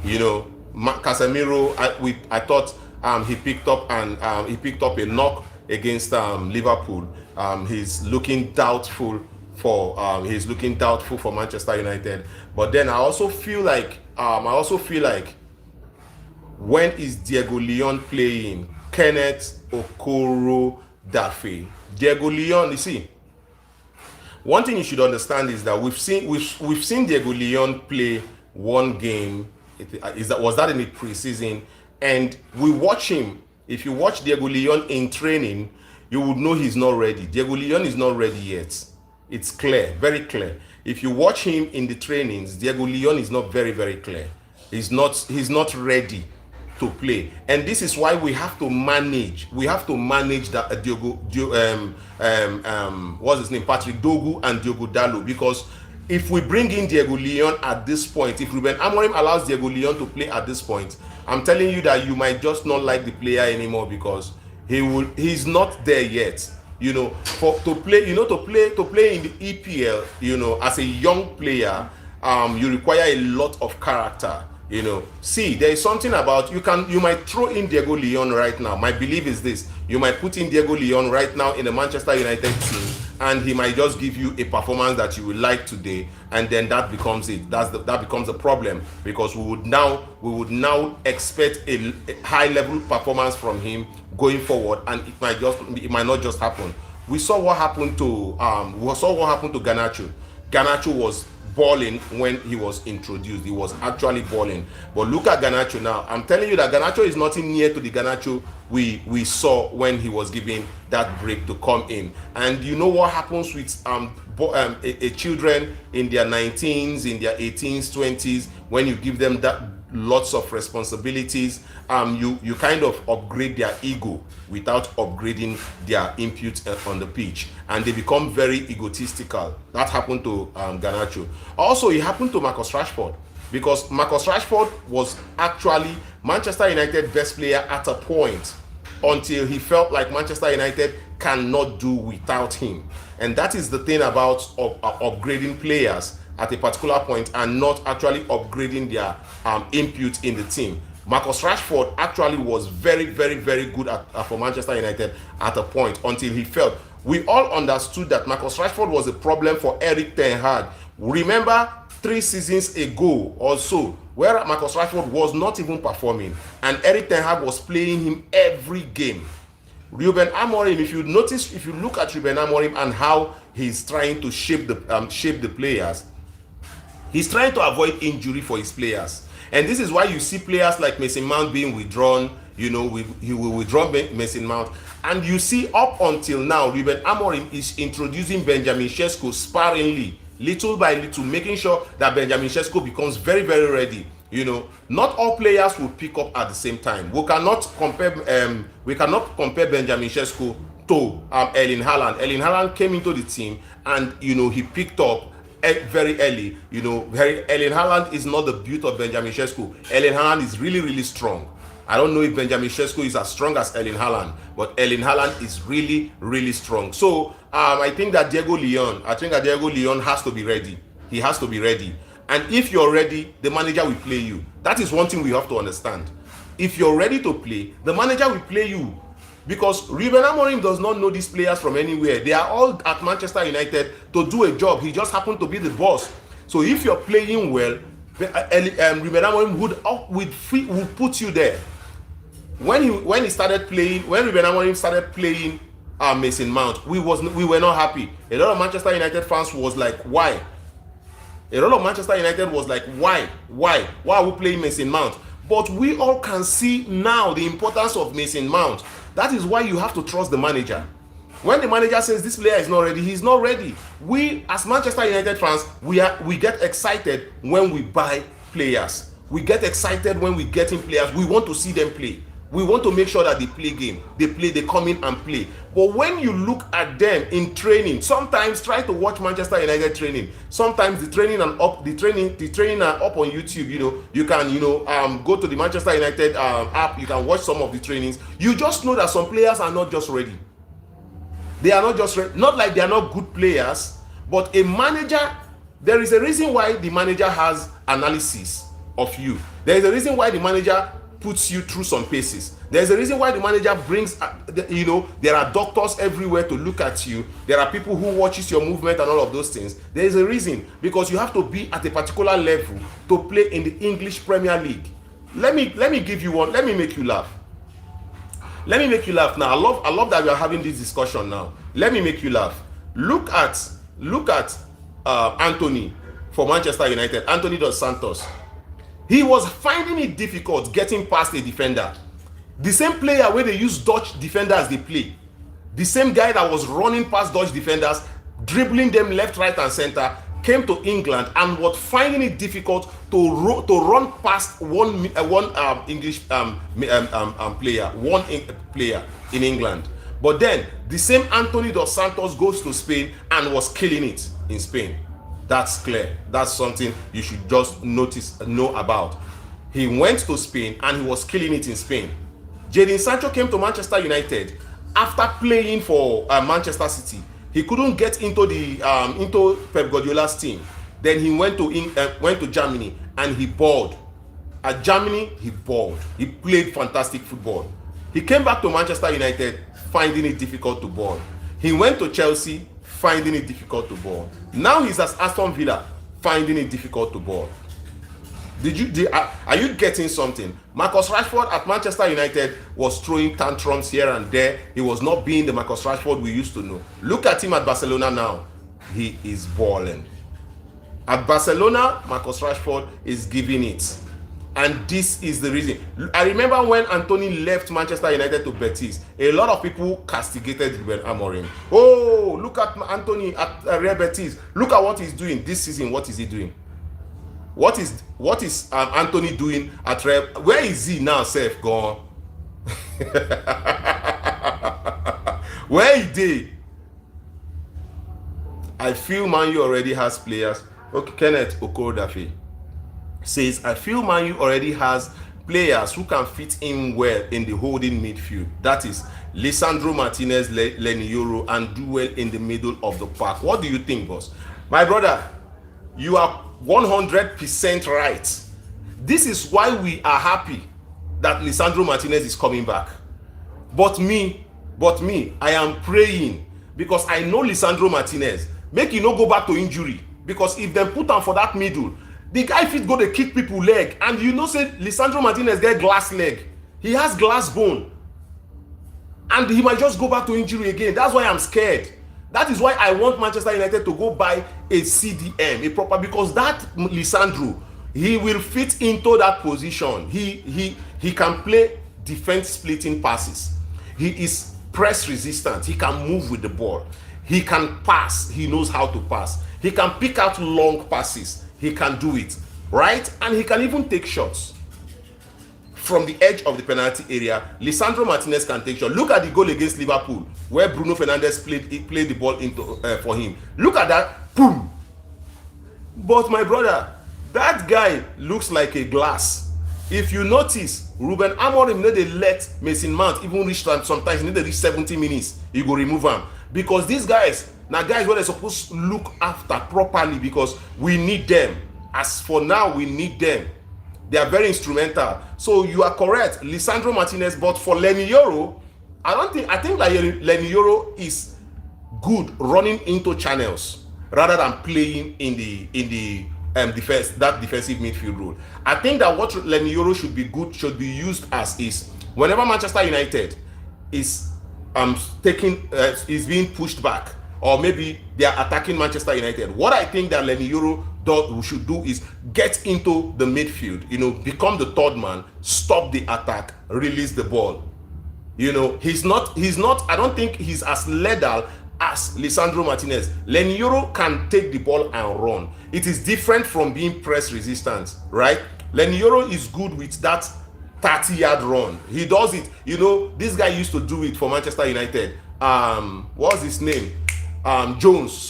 Casemiro, I thought he picked up a knock against Liverpool. He's looking doubtful for Manchester United. But then I also feel like when is Diego Leon playing? Kenneth Okoro Dafe. Diego Leon, you see, one thing you should understand is that we've seen Diego Leon play one game. Was that in the preseason? And we watch him. If you watch Diego Leon in training, you would know he's not ready. Diego Leon is not ready yet. It's clear, very clear. If you watch him in the trainings, Diego Leon is not very, very clear. He's not ready to play, and this is why we have to manage. That what's his name, Patrick Dogu and Diogo Dalot, because if we bring in Diego Leon at this point, if Ruben Amorim allows Diego Leon to play at this point, I'm telling you that you might just not like the player anymore, because he's not there yet. To play in the EPL, as a young player, you require a lot of character. See, there is something about you might throw in Diego Leon right now. My belief is this: you might put in Diego Leon right now in the Manchester United team, and he might just give you a performance that you would like today, and then that becomes it. That becomes a problem, because we would now expect a high level performance from him going forward, and it might not just happen. We saw what happened to Garnacho. Garnacho was balling when he was introduced. He was actually balling. But look at Garnacho now. I'm telling you that Garnacho is nothing near to the Garnacho we saw when he was given that break to come in. And you know what happens with children in their 19s, in their 18s, 20s, when you give them that lots of responsibilities, you kind of upgrade their ego without upgrading their input on the pitch, and they become very egotistical. That happened to Garnacho. Also, it happened to Marcus Rashford, because Marcus Rashford was actually Manchester United best player at a point, until he felt like Manchester United cannot do without him. And that is the thing about upgrading players at a particular point and not actually upgrading their input in the team. Marcus Rashford actually was very, very, very good for Manchester United at a point, until he felt. We all understood that Marcus Rashford was a problem for Erik ten Hag. Remember 3 seasons ago or so, where Marcus Rashford was not even performing, and Erik ten Hag was playing him every game. Ruben Amorim, if you look at Ruben Amorim and how he's trying to shape the players, he's trying to avoid injury for his players. And this is why you see players like Mason Mount being withdrawn. He will withdraw Mason Mount. And you see, up until now, Ruben Amorim is introducing Benjamin Sesko sparingly, little by little, making sure that Benjamin Sesko becomes very, very ready. Not all players will pick up at the same time. We cannot compare Benjamin Sesko to Erling Haaland. Erling Haaland came into the team, and he picked up very early. Erling Haaland is not the beauty of Benjamin Sesko. Erling Haaland is really, really strong. I don't know if Benjamin Sesko is as strong as Erling Haaland, but Erling Haaland is really, really strong. So I think that Diego Leon has to be ready. He has to be ready. And if you're ready, the manager will play you. That is one thing we have to understand. If you're ready to play, the manager will play you. Because Ruben Amorim does not know these players from anywhere. They are all at Manchester United to do a job. He just happened to be the boss. So if you're playing well, Ruben Amorim would put you there. When he started playing, when Ruben Amorim started playing Mason Mount, we were not happy. A lot of Manchester United fans was like, why? A lot of Manchester United was like, why are we playing Mason Mount? But we all can see now the importance of Mason Mount. That is why you have to trust the manager. When the manager says this player is not ready, he's not ready. We, as Manchester United fans, we get excited when we buy players. We get excited when we get in players. We want to see them play. We want to make sure that they play game. They come in and play. But when you look at them in training, sometimes try to watch Manchester United training. Sometimes the training are up on YouTube. You can go to the Manchester United app. You can watch some of the trainings. You just know that some players are not just ready. They are not just ready. Not like they are not good players, but a manager. There is a reason why the manager has analysis of you. There is a reason why the manager puts you through some paces. There's a reason why the manager brings, there are doctors everywhere to look at you. There are people who watches your movement and all of those things. There is a reason, because you have to be at a particular level to play in the English Premier League. Let me give you one. Let me make you laugh. Let me make you laugh now. I love that we are having this discussion now. Let me make you laugh. Look at Anthony for Manchester United. Anthony Dos Santos. He was finding it difficult getting past a defender. The same player where they use Dutch defenders they play. The same guy that was running past Dutch defenders, dribbling them left, right, and center, came to England and was finding it difficult to run past one English player in England. But then the same Anthony Dos Santos goes to Spain and was killing it in Spain. That's clear. That's something you should just know about. He went to Spain and he was killing it in Spain. Jadon Sancho came to Manchester United after playing for Manchester City. He couldn't get into Pep Guardiola's team. Then he went to Germany and he balled. At Germany, he balled. He played fantastic football. He came back to Manchester United, finding it difficult to ball. He went to Chelsea, finding it difficult to ball. Now he's at Aston Villa, finding it difficult to ball. Are you getting something? Marcus Rashford at Manchester United was throwing tantrums here and there. He was not being the Marcus Rashford we used to know. Look at him at Barcelona now. He is balling. At Barcelona, Marcus Rashford is giving it. And this is the reason. I remember when Anthony left Manchester United to Betis, a lot of people castigated Ruben Amorim. Oh, look at Anthony at Real Betis. Look at what he's doing this season. What is he doing? What is Anthony doing at Real? Where is he now, Seth? Gone. Where is he? I feel Man U already has players. Okay, Kenneth Okodafe says, I feel Man U already has players who can fit in well in the holding midfield. That is Lisandro Martinez, Leny Yoro, and do well in the middle of the park. What do you think, boss? My brother, you are 100% right. This is why we are happy that Lisandro Martinez is coming back. But me, I am praying, because I know Lisandro Martinez, make he no go back to injury. Because if they put him for that middle, the guy fit go to kick people leg, and you know say Lisandro Martinez get glass leg. He has glass bone, and he might just go back to injury again. That's why I'm scared. That is why I want Manchester United to go buy a CDM, a proper, because that Lisandro, he will fit into that position. He can play defense splitting passes. He is press resistant. He can move with the ball. He can pass. He knows how to pass. He can pick out long passes. He can do it, right? And he can even take shots from the edge of the penalty area. Lisandro Martinez can take shots. Look at the goal against Liverpool, where Bruno Fernandes played the ball into for him. Look at that, boom. But my brother, that guy looks like a glass. If you notice, Ruben Amorim no dey let Mason Mount even reach time. Sometimes he need to reach 70 minutes. He go remove him, because these guys, now guys, what they're supposed to look after properly, because we need them. As for now, we need them. They are very instrumental. So you are correct, Lisandro Martinez. But for Leny Yoro, I think like Leny Yoro is good running into channels rather than playing in the defensive midfield role. I think that what Leny Yoro should be used as is whenever Manchester United is is being pushed back, or maybe they are attacking Manchester United. What I think that Leny Yoro should do is get into the midfield, become the third man, stop the attack, release the ball. He's not, I don't think he's as lethal as Lisandro Martinez. Leny Yoro can take the ball and run. It is different from being press resistant, right? Leny Yoro is good with that 30-yard run. He does it. This guy used to do it for Manchester United. What's his name? Jones.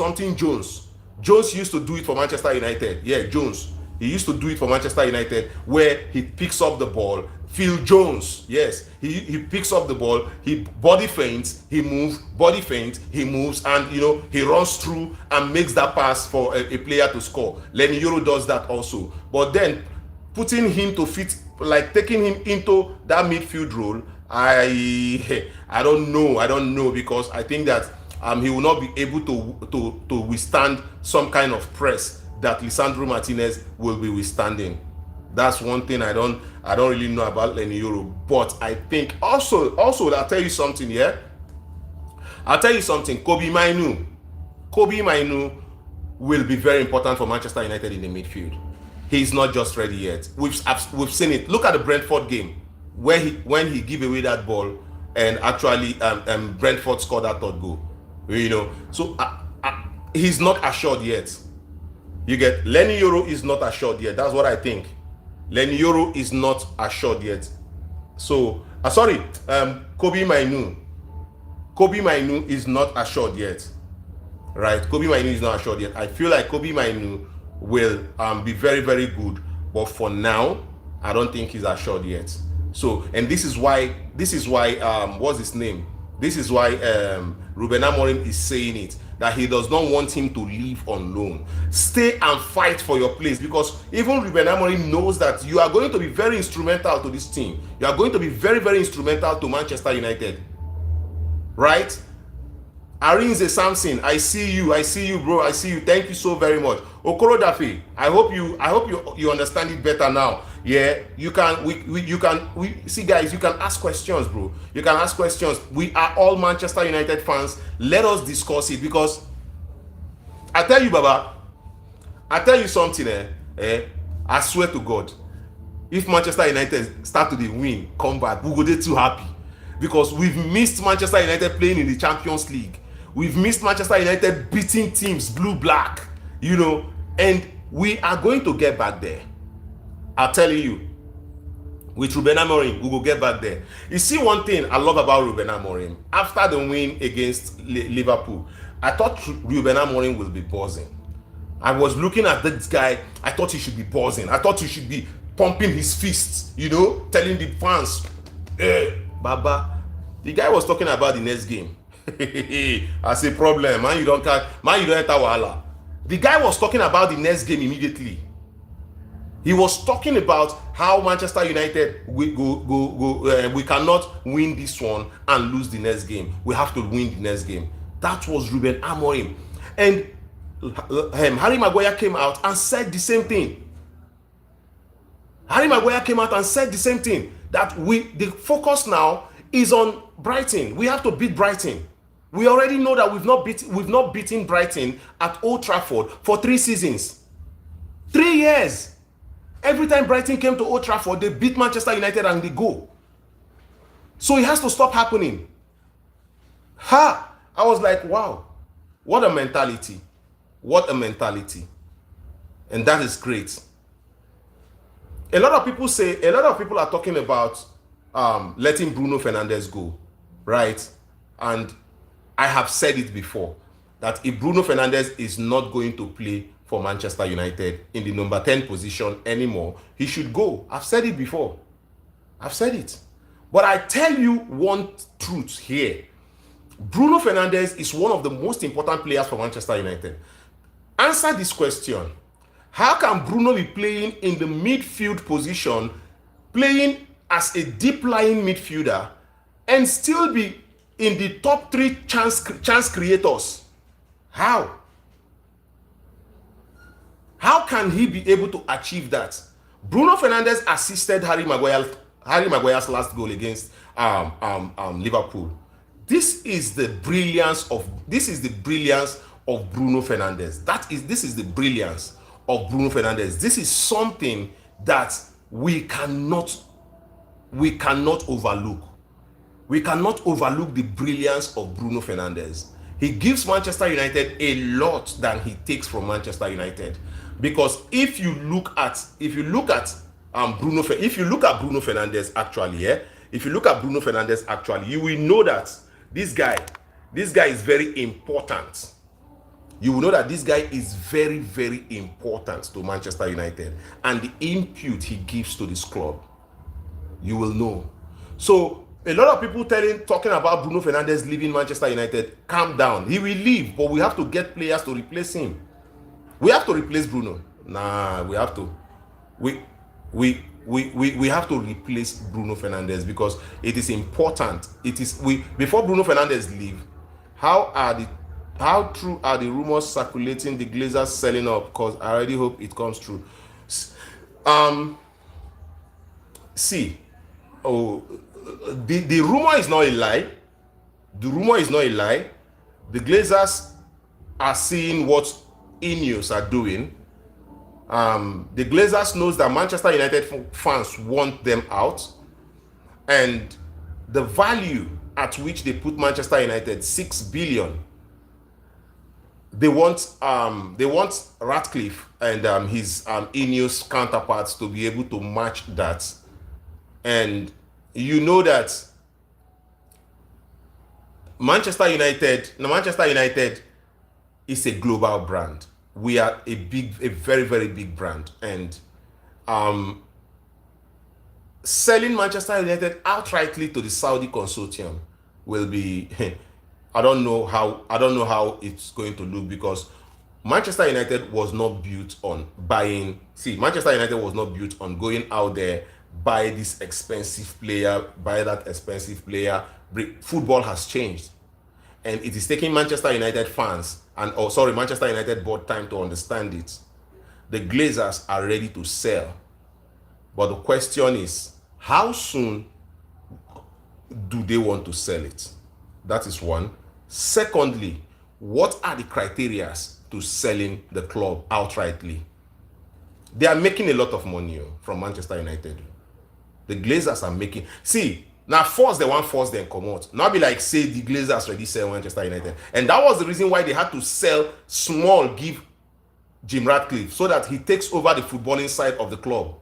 Jones used to do it for Manchester United. Yeah, Jones. He used to do it for Manchester United, where he picks up the ball. Phil Jones, yes, he picks up the ball, he body feints, he moves, body feint, he moves, and he runs through and makes that pass for a player to score. Leny Yoro does that also. But then putting him to fit, like taking him into that midfield role, I don't know, because I think that he will not be able to withstand some kind of press that Lisandro Martinez will be withstanding. That's one thing I don't really know about Leny Yoro. But I think also I'll tell you something, yeah. I'll tell you something. Kobbie Mainoo will be very important for Manchester United in the midfield. He's not just ready yet. We've seen it. Look at the Brentford game when he gave away that ball and actually Brentford scored that third goal. So he's not assured yet. You get, Leny Yoro is not assured yet. That's what I think. Leny Yoro is not assured yet. So, Kobbie Mainoo is not assured yet. Right? Kobbie Mainoo is not assured yet. I feel like Kobbie Mainoo will be very, very good. But for now, I don't think he's assured yet. So, and this is why, what's his name? This is why Ruben Amorim is saying it, that he does not want him to leave on loan. Stay and fight for your place, because even Ruben Amorim knows that you are going to be very instrumental to this team. You are going to be very, very instrumental to Manchester United. Right? Arinze Samson, I see you, bro. I see you. Thank you so very much. Okoro Dafe, I hope you understand it better now. Yeah, you can see, guys, you can ask questions, bro. You can ask questions. We are all Manchester United fans. Let us discuss it, because I tell you, Baba, I tell you something, I swear to God, if Manchester United start to win, come back, we go there too happy, because we've missed Manchester United playing in the Champions League. We've missed Manchester United beating teams blue-black, and we are going to get back there. I'm telling you, with Ruben Amorim, we will get back there. You see, one thing I love about Ruben Amorim, after the win against Liverpool, I thought Ruben Amorim will be buzzing. I was looking at this guy, I thought he should be buzzing. I thought he should be pumping his fists, telling the fans, hey, Baba. The guy was talking about the next game. As a problem, man, you don't enter Wahala. The guy was talking about the next game immediately. He was talking about how Manchester United we cannot win this one and lose the next game. We have to win the next game. That was Ruben Amorim. And Harry Maguire came out and said the same thing. That the focus now is on Brighton. We have to beat Brighton. We already know that we've not beaten Brighton at Old Trafford for 3 seasons. 3 years. Every time Brighton came to Old Trafford, they beat Manchester United and they go. So it has to stop happening. I was like, wow, what a mentality. What a mentality. And that is great. A lot of people are talking about letting Bruno Fernandes go, right? And I have said it before, that if Bruno Fernandes is not going to play for Manchester United in the number 10 position anymore, he should go. I've said it before. I've said it. But I tell you one truth here. Bruno Fernandes is one of the most important players for Manchester United. Answer this question. How can Bruno be playing in the midfield position, playing as a deep-lying midfielder, and still be in the top 3 chance creators? How? How can he be able to achieve that? Bruno Fernandes assisted Harry Maguire's last goal against Liverpool. This is the brilliance of Bruno Fernandes. This is the brilliance of Bruno Fernandes. This is something that we cannot overlook. We cannot overlook the brilliance of Bruno Fernandes. He gives Manchester United a lot than he takes from Manchester United. Because if you look at Bruno Fernandes actually, you will know that this guy is very important. You will know that this guy is very, very important to Manchester United and the input he gives to this club. You will know. So a lot of people talking about Bruno Fernandes leaving Manchester United. Calm down. He will leave, but we have to get players to replace him. We have to replace Bruno. We have to. We have to replace Bruno Fernandes because it is important. Before Bruno Fernandes leave, how true are the rumors circulating the Glazers selling up? Because I already hope it comes true. The rumor is not a lie. The Glazers are seeing what Ineos are doing. The Glazers knows that Manchester United fans want them out, and the value at which they put Manchester United, 6 billion. They want Ratcliffe and his Ineos counterparts to be able to match that. And you know that Manchester United is a global brand. We are a very, very big brand, and selling Manchester United outrightly to the Saudi consortium will be I don't know how it's going to look, because Manchester United was not built on buying. Manchester United was not built on going out there, buy this expensive player, buy that expensive player. Football has changed, and it is taking Manchester United fans Manchester United board time to understand it. The Glazers are ready to sell, but the question is, how soon do they want to sell it? That is one. Secondly, what are the criteria to selling the club outrightly? They are making a lot of money from Manchester United. The Glazers are making. Now force them come out. Now be like, say the Glazers already sell Manchester United. And that was the reason why they had to sell small, give Jim Ratcliffe, so that he takes over the footballing side of the club.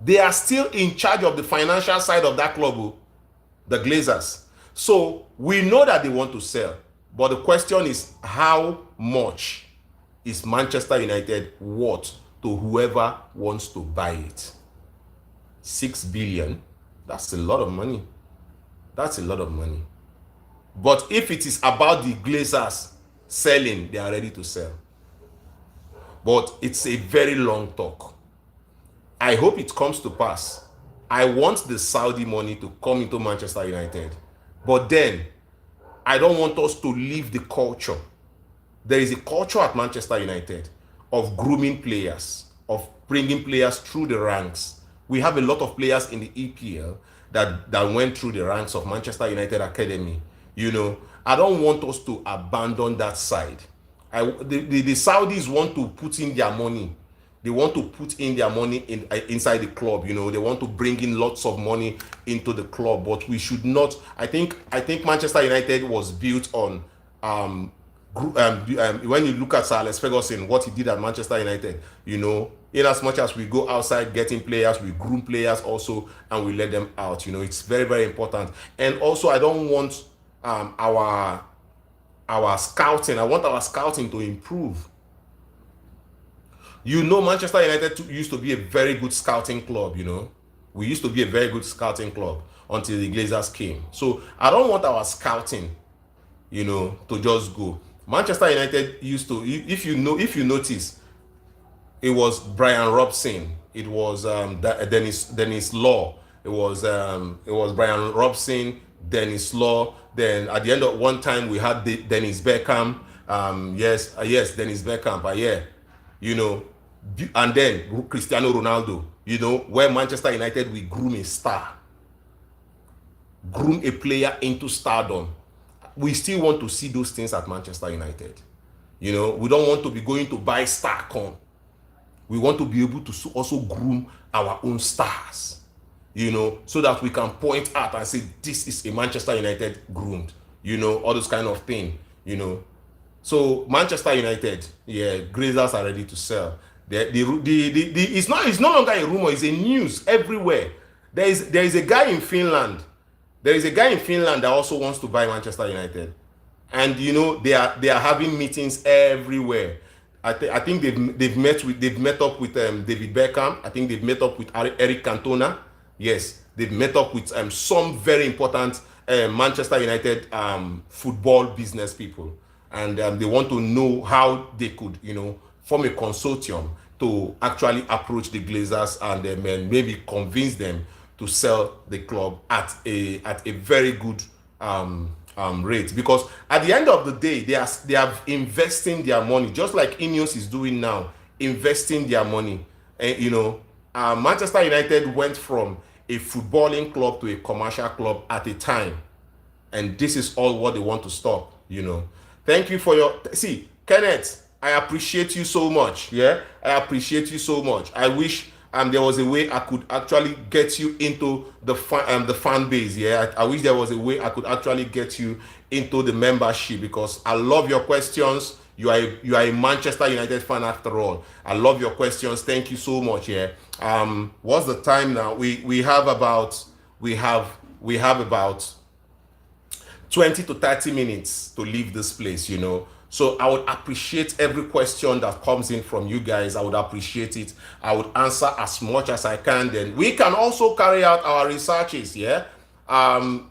They are still in charge of the financial side of that club, the Glazers. So we know that they want to sell. But the question is, how much is Manchester United worth to whoever wants to buy it? 6 billion. That's a lot of money. But if it is about the Glazers selling, they are ready to sell. But it's a very long talk. I hope it comes to pass. I want the Saudi money to come into Manchester United. But then, I don't want us to leave the culture. There is a culture at Manchester United of grooming players, of bringing players through the ranks. We have a lot of players in the EPL that went through the ranks of Manchester United Academy. I don't want us to abandon that side. The Saudis want to put in their money. They want to put in their money inside the club. They want to bring in lots of money into the club. But we should not. I think Manchester United was built on when you look at Sir Alex Ferguson, what he did at Manchester United, in as much as we go outside getting players, we groom players also, and we let them out. It's very, very important. And also, I don't want our scouting. I want our scouting to improve. Manchester United used to be a very good scouting club. We used to be a very good scouting club until the Glazers came. So I don't want our scouting, to just go. Manchester United used to, if you notice, it was Brian Robson, it was Dennis Law, it was Brian Robson, Dennis Law. Then at the end of one time we had Dennis Bergkamp. Dennis Bergkamp. And then Cristiano Ronaldo, you know, where Manchester United will groom a star, groom a player into stardom. We still want to see those things at Manchester United. You know, we don't want to be going to buy star corn. We want to be able to also groom our own stars, you know, so that we can point out and say, this is a Manchester United groomed, you know, all those kind of thing, you know. So Manchester United, yeah, Glazers are ready to sell. It's no longer a rumor, it's a news everywhere. There is a guy in Finland. There is a guy in Finland that also wants to buy Manchester United. And you know, they are having meetings everywhere. I think they've met up with David Beckham. I think they've met up with Eric Cantona. Yes, they've met up with some very important Manchester United football business people, and they want to know how they could, you know, form a consortium to actually approach the Glazers and maybe convince them to sell the club at a very good rate, because at the end of the day they are investing their money, just like Ineos is doing now, investing their money. And you know, Manchester United went from a footballing club to a commercial club at a time, and this is all what they want to stop. You know, thank you for your Kenneth. I appreciate you so much. Yeah, I appreciate you so much. I wish there was a way I could actually get you into the fan base. Yeah, I wish there was a way I could actually get you into the membership, because I love your questions. You are a Manchester United fan after all. I love your questions. Thank you so much. Yeah. What's the time now? We have about 20 to 30 minutes to leave this place. You know. So I would appreciate every question that comes in from you guys. I would appreciate it. I would answer as much as I can. Then we can also carry out our researches. Yeah.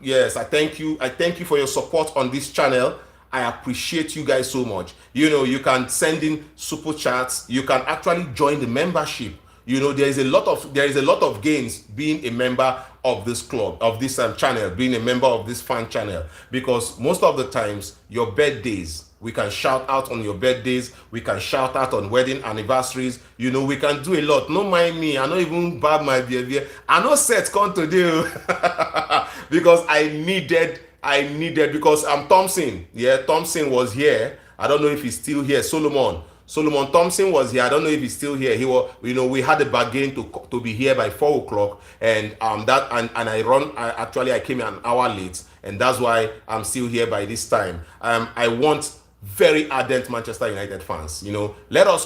Yes, I thank you. I thank you for your support on this channel. I appreciate you guys so much. You know, you can send in super chats. You can actually join the membership. You know, there is a lot of gains being a member of this club, of this channel, being a member of this fan channel, because most of the times your birthdays, we can shout out on your birthdays. We can shout out on wedding anniversaries. You know, we can do a lot. No mind me. I don't even bad my behavior. I know set come to do because I needed because Thompson. Yeah, Thompson was here. I don't know if he's still here. Solomon Thompson was here. I don't know if he's still here. He was, you know, we had a bargain to be here by 4 o'clock, and I came an hour late, and that's why I'm still here by this time. I want very ardent Manchester United fans. You know, let us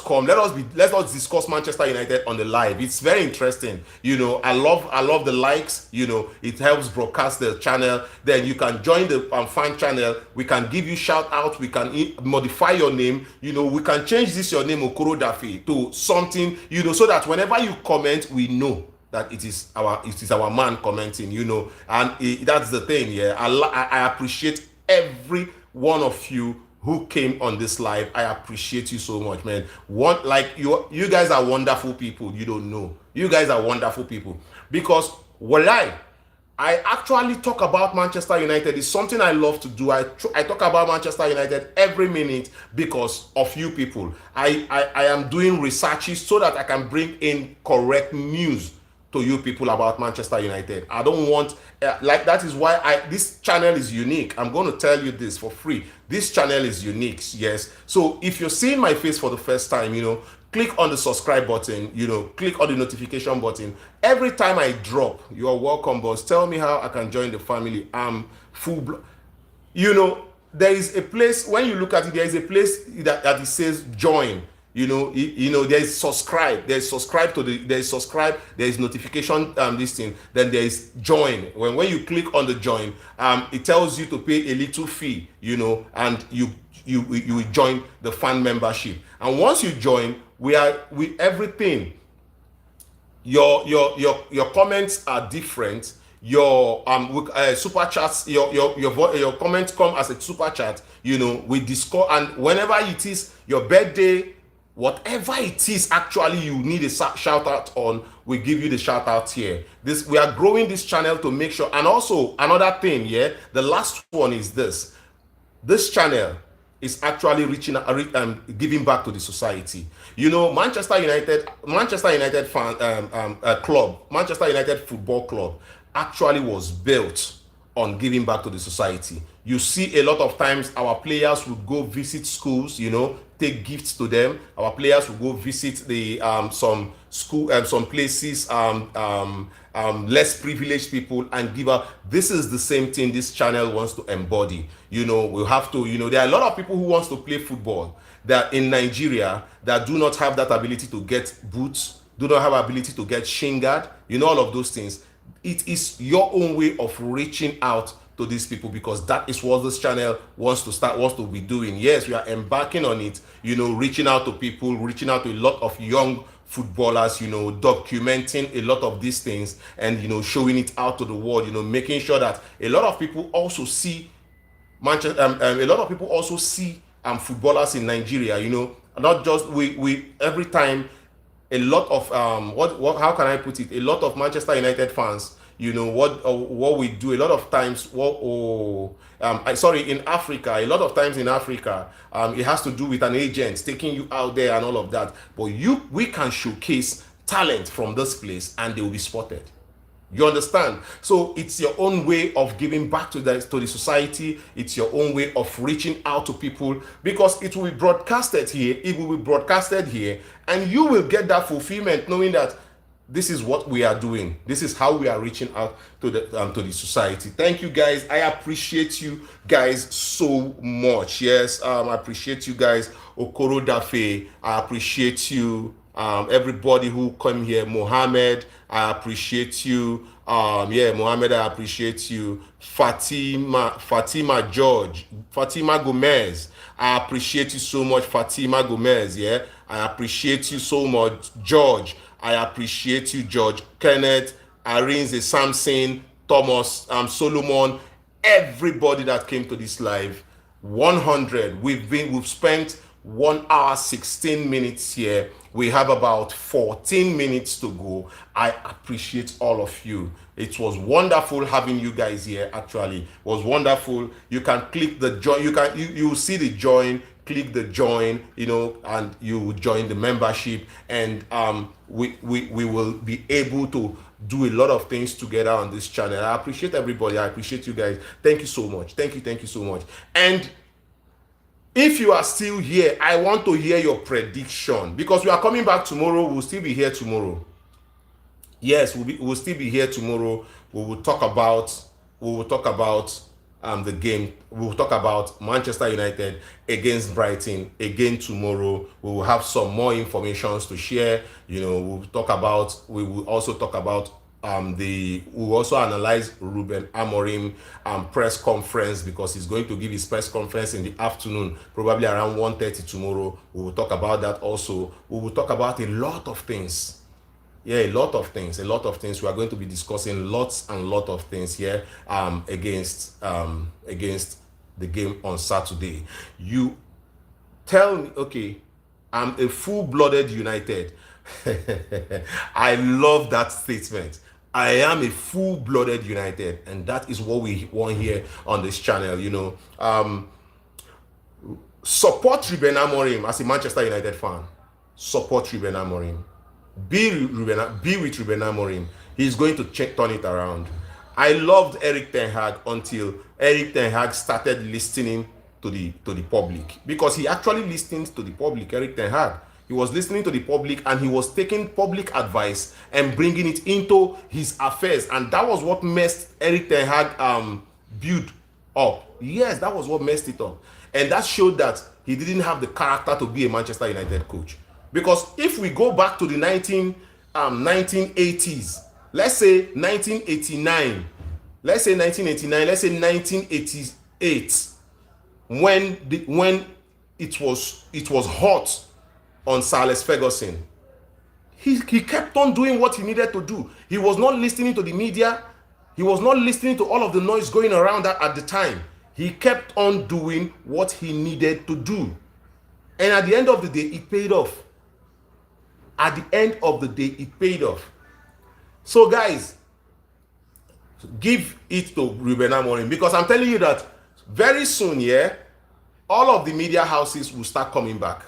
discuss Manchester United on the live. It's very interesting. You know, I love the likes. You know, it helps broadcast the channel. Then you can join the fan channel. We can give you shout out. We can modify your name. You know, we can change your name Okoro Daffy to something, you know, so that whenever you comment, we know that it is our man commenting, you know. And that's the thing. Yeah, I appreciate every one of you who came on this live. I appreciate you so much, man. You guys are wonderful people. You don't know. You guys are wonderful people, because I actually talk about Manchester United. It's something I love to do. I talk about Manchester United every minute because of you people. I am doing researches so that I can bring in correct news to you people about Manchester United. I don't want that is why this channel is unique. I'm going to tell you this for free. This channel is unique. Yes. So if you're seeing my face for the first time, you know, click on the subscribe button, you know, click on the notification button. Every time I drop, you're welcome, boss. Tell me how I can join the family. I'm you know, there is a place, when you look at it, there is a place that it says join. You know, there is subscribe. There is subscribe there is notification this thing. Then there is join. When you click on the join, it tells you to pay a little fee, you know, and you will join the fan membership. And once you join, everything. Your comments are different. Your super chats, your comments come as a super chat. You know, we discuss, and whenever it is your birthday, whatever it is actually you need a shout out on, we give you the shout out here. We are growing this channel to make sure. And also another thing, yeah, the last one is this channel, is actually giving back to the society. You know, Manchester United club, Manchester United Football Club actually was built on giving back to the society. You see, a lot of times our players would go visit schools, you know, take gifts to them. Our players will go visit the some places, less privileged people, and give up. This is the same thing this channel wants to embody. You know, we have to, you know, there are a lot of people who wants to play football that in Nigeria that do not have that ability to get boots, do not have ability to get shin guard, you know, all of those things. It is your own way of reaching out to these people, because that is what this channel wants to be doing. Yes, we are embarking on it, you know, reaching out to people, reaching out to a lot of young footballers, you know, documenting a lot of these things and, you know, showing it out to the world, you know, making sure that a lot of people also see footballers in Nigeria, you know, not just we every time a lot of how can I put it, a lot of Manchester United fans, you know, what we do a lot of times, in Africa, a lot of times in Africa, it has to do with an agent taking you out there and all of that, but we can showcase talent from this place and they will be spotted. You understand? So it's your own way of giving back to the society. It's your own way of reaching out to people, because it will be broadcasted here. It will be broadcasted here, and you will get that fulfillment knowing that this is what we are doing. This is how we are reaching out to the society. Thank you, guys. I appreciate you guys so much. Yes, I appreciate you guys. Okoro Dafe, I appreciate you. Everybody who come here, Mohammed, I appreciate you. Mohammed, I appreciate you. Fatima Gomez, I appreciate you so much. Fatima Gomez, yeah, I appreciate you so much. George, I appreciate you. George, Kenneth, Arinze, Samson, Thomas, Solomon, everybody that came to this live. 100. We've spent 1 hour 16 minutes here. We have about 14 minutes to go. I appreciate all of you. It was wonderful having you guys here. Actually, it was wonderful. You can click the join. You see the join. Click the join. You know, and you join the membership. And we will be able to do a lot of things together on this channel. I appreciate everybody. I appreciate you guys. Thank you so much. Thank you so much. And if you are still here, I want to hear your prediction, because we are coming back tomorrow. We'll still be here tomorrow. Yes, we'll still be here tomorrow. We will talk about the game. We will talk about Manchester United against Brighton again tomorrow. We will have some more information to share. You know, we will also talk about we'll also analyze Ruben Amorim press conference, because he's going to give his press conference in the afternoon, probably around 1:30 tomorrow. We will talk about that also. We will talk about a lot of things. Yeah, a lot of things. We are going to be discussing lots and lot of things here against the game on Saturday. You tell me, okay, I'm a full-blooded United. I love that statement. I am a full-blooded United, and that is what we want here on this channel. You know, support Ruben Amorim as a Manchester United fan. Support Ruben Amorim. Be with Ruben Amorim. He's going to turn it around. I loved Erik ten Hag until Erik ten Hag started listening to the public, because he actually listens to the public. Erik ten Hag. He was listening to the public, and he was taking public advice and bringing it into his affairs. And that was what messed Erik ten Hag build up. Yes, that was what messed it up. And that showed that he didn't have the character to be a Manchester United coach. Because if we go back to the 1980s, let's say 1989, let's say 1988, when it was hot on Sir Alex Ferguson, he kept on doing what he needed to do. He was not listening to the media. He was not listening to all of the noise going around at the time. He kept on doing what he needed to do. And at the end of the day, it paid off. At the end of the day, it paid off. So guys, give it to Ruben Amorim, because I'm telling you that very soon, yeah, all of the media houses will start coming back.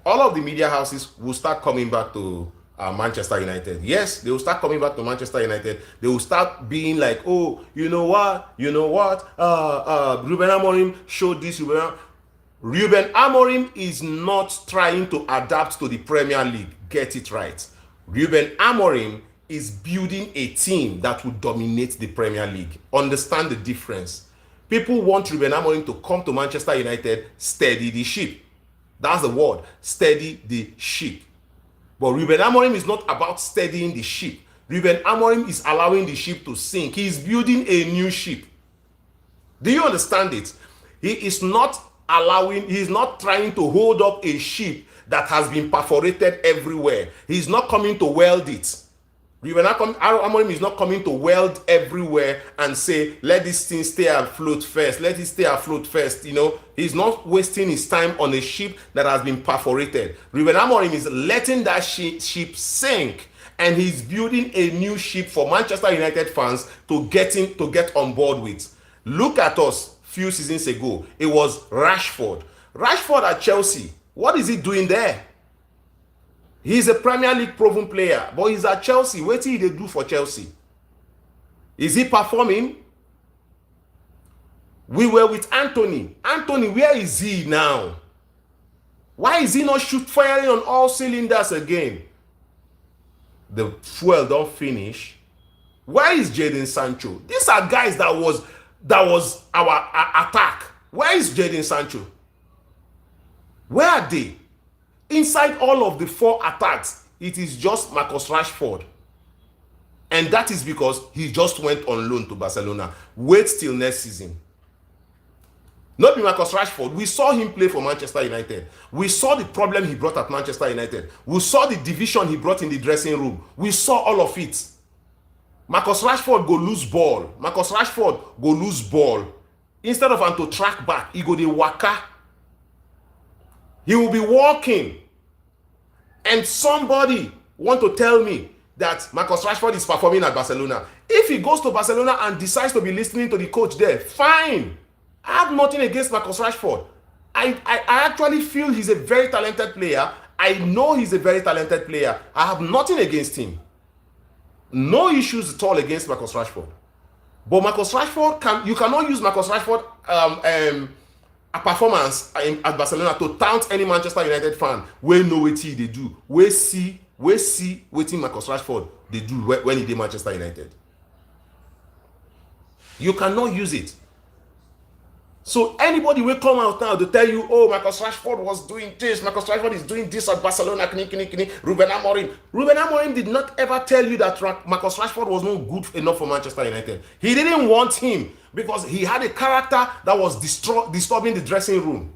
All of the media houses will start coming back to Manchester United. Yes, they will start coming back to Manchester United. They will start being like, oh, you know what? Ruben Amorim showed this. Ruben Amorim is not trying to adapt to the Premier League. Get it right. Ruben Amorim is building a team that will dominate the Premier League. Understand the difference. People want Ruben Amorim to come to Manchester United, steady the ship. That's the word, steady the ship. But Ruben Amorim is not about steadying the ship. Ruben Amorim is allowing the ship to sink. He is building a new ship. Do you understand it? He is not trying to hold up a ship that has been perforated everywhere. He's not coming to weld it. Ruben Amorim is not coming to weld everywhere and say, let this thing stay afloat first. Let it stay afloat first. You know, he's not wasting his time on a ship that has been perforated. Ruben Amorim is letting that ship sink, and he's building a new ship for Manchester United fans to get on board with. Look at us few seasons ago. It was Rashford. Rashford at Chelsea. What is he doing there? He's a Premier League proven player, but he's at Chelsea. What did they do for Chelsea? Is he performing? We were with Anthony. Anthony, where is he now? Why is he not firing on all cylinders again? The fuel don't finish. Where is Jadon Sancho? These are guys that was our attack. Where is Jadon Sancho? Where are they? Inside all of the 4 attacks, it is just Marcus Rashford. And that is because he just went on loan to Barcelona. Wait till next season. Not be Marcus Rashford. We saw him play for Manchester United. We saw the problem he brought at Manchester United. We saw the division he brought in the dressing room. We saw all of it. Marcus Rashford go lose ball. Marcus Rashford go lose ball. Instead of him to track back, he go the waka. He will be walking. And somebody want to tell me that Marcus Rashford is performing at Barcelona. If he goes to Barcelona and decides to be listening to the coach there, fine. I have nothing against Marcus Rashford. I actually feel he's a very talented player. I know he's a very talented player. I have nothing against him. No issues at all against Marcus Rashford. But Marcus Rashford, you cannot use Marcus Rashford a performance at Barcelona to taunt any Manchester United fan. We know what they do. We see what Marcus Rashford they do when he did Manchester United. You cannot use it. So anybody will come out now to tell you, oh, Marcus Rashford was doing this, Marcus Rashford is doing this at Barcelona, Ruben Amorim did not ever tell you that Marcus Rashford was not good enough for Manchester United. He didn't want him because he had a character that was disturbing the dressing room.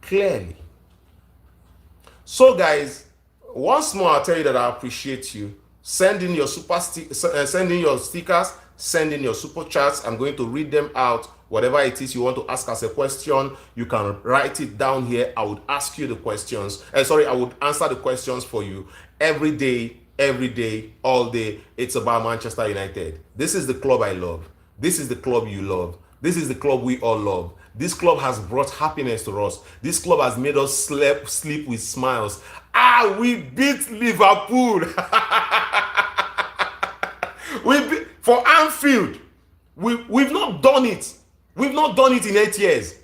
Clearly. So guys, once more I'll tell you that I appreciate you. Send in your send in your stickers, send in your super chats. I'm going to read them out. Whatever it is you want to ask us a question, you can write it down here. I would ask you the questions. I would answer the questions for you every day, all day. It's about Manchester United. This is the club I love. This is the club you love. This is the club we all love. This club has brought happiness to us. This club has made us sleep with smiles. We beat Liverpool. For Anfield. We've not done it. We've not done it in 8 years.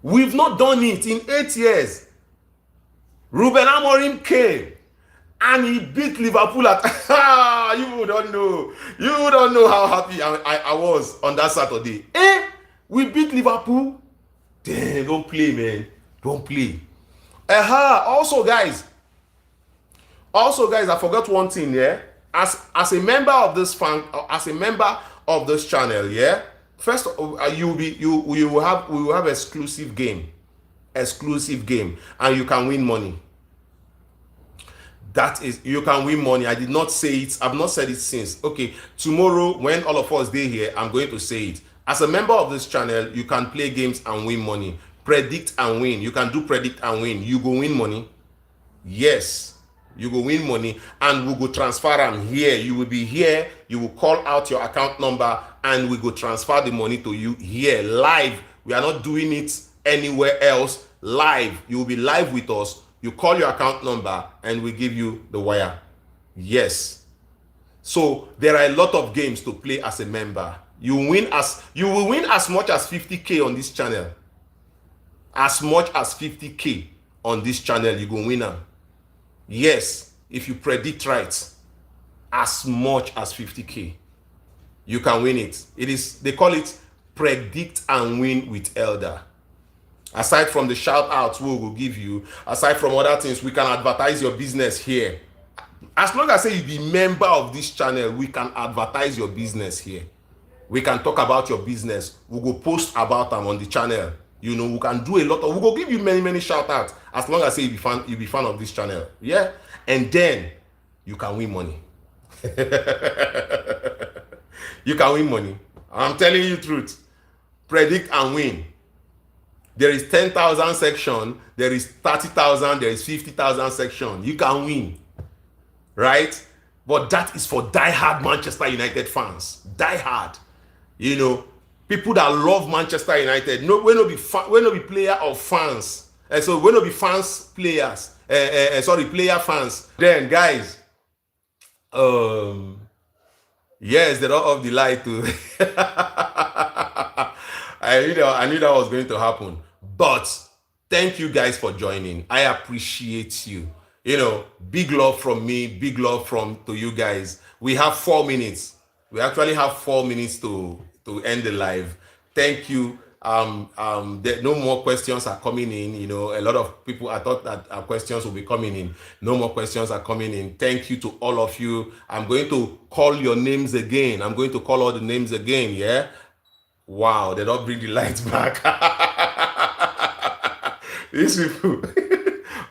We've not done it in 8 years. Ruben Amorim came and he beat Liverpool at you don't know how happy I was on that Saturday. We beat Liverpool. Damn, don't play, man. Don't play. Also guys, I forgot one thing, yeah. As a member of this channel, yeah. First, we will have exclusive game, and you can win money. That is, you can win money. I did not say it. I've not said it since. Okay, tomorrow when all of us day here, I'm going to say it. As a member of this channel, you can play games and win money. Predict and win. You can do predict and win. You go win money. Yes. You go win money and we go transfer them here. You will be here. You will call out your account number and we go transfer the money to you here live We are not doing it anywhere else. Live. You will be live with us. You call your account number and we give you the wire. Yes. So there are a lot of games to play as a member. You will win as much as 50K on this channel. As much as 50K on this channel, you go win them. Yes, if you predict right, as much as 50K, you can win it. They call it predict and win with Elder. Aside from the shout outs we will give you, aside from other things, we can advertise your business here. As long as you be member of this channel, we can advertise your business here. We can talk about your business. We will post about them on the channel. You know, we can do a lot of, we will give you many shout outs as long as you be fan of this channel. Yeah. And then you can win money. You can win money. I'm telling you the truth. Predict and win. There is 10,000 section. There is 30,000. There is 50,000 section. You can win. Right? But that is for die-hard Manchester United fans. Die-hard. You know, people that love Manchester United. No, we no be player of fans. And so we no be fans players. Player fans. Then guys, yes, they don't have the light too. I knew that was going to happen. But thank you guys for joining. I appreciate you. You know, big love from me, big love to you guys. We have 4 minutes. We actually have 4 minutes to end the live. Thank you. No more questions are coming in. You know, a lot of people, I thought that questions will be coming in. No more questions are coming in. Thank you to all of you. I'm going to call your names again. I'm going to call all the names again. Yeah. Wow, they don't bring the lights back. These people.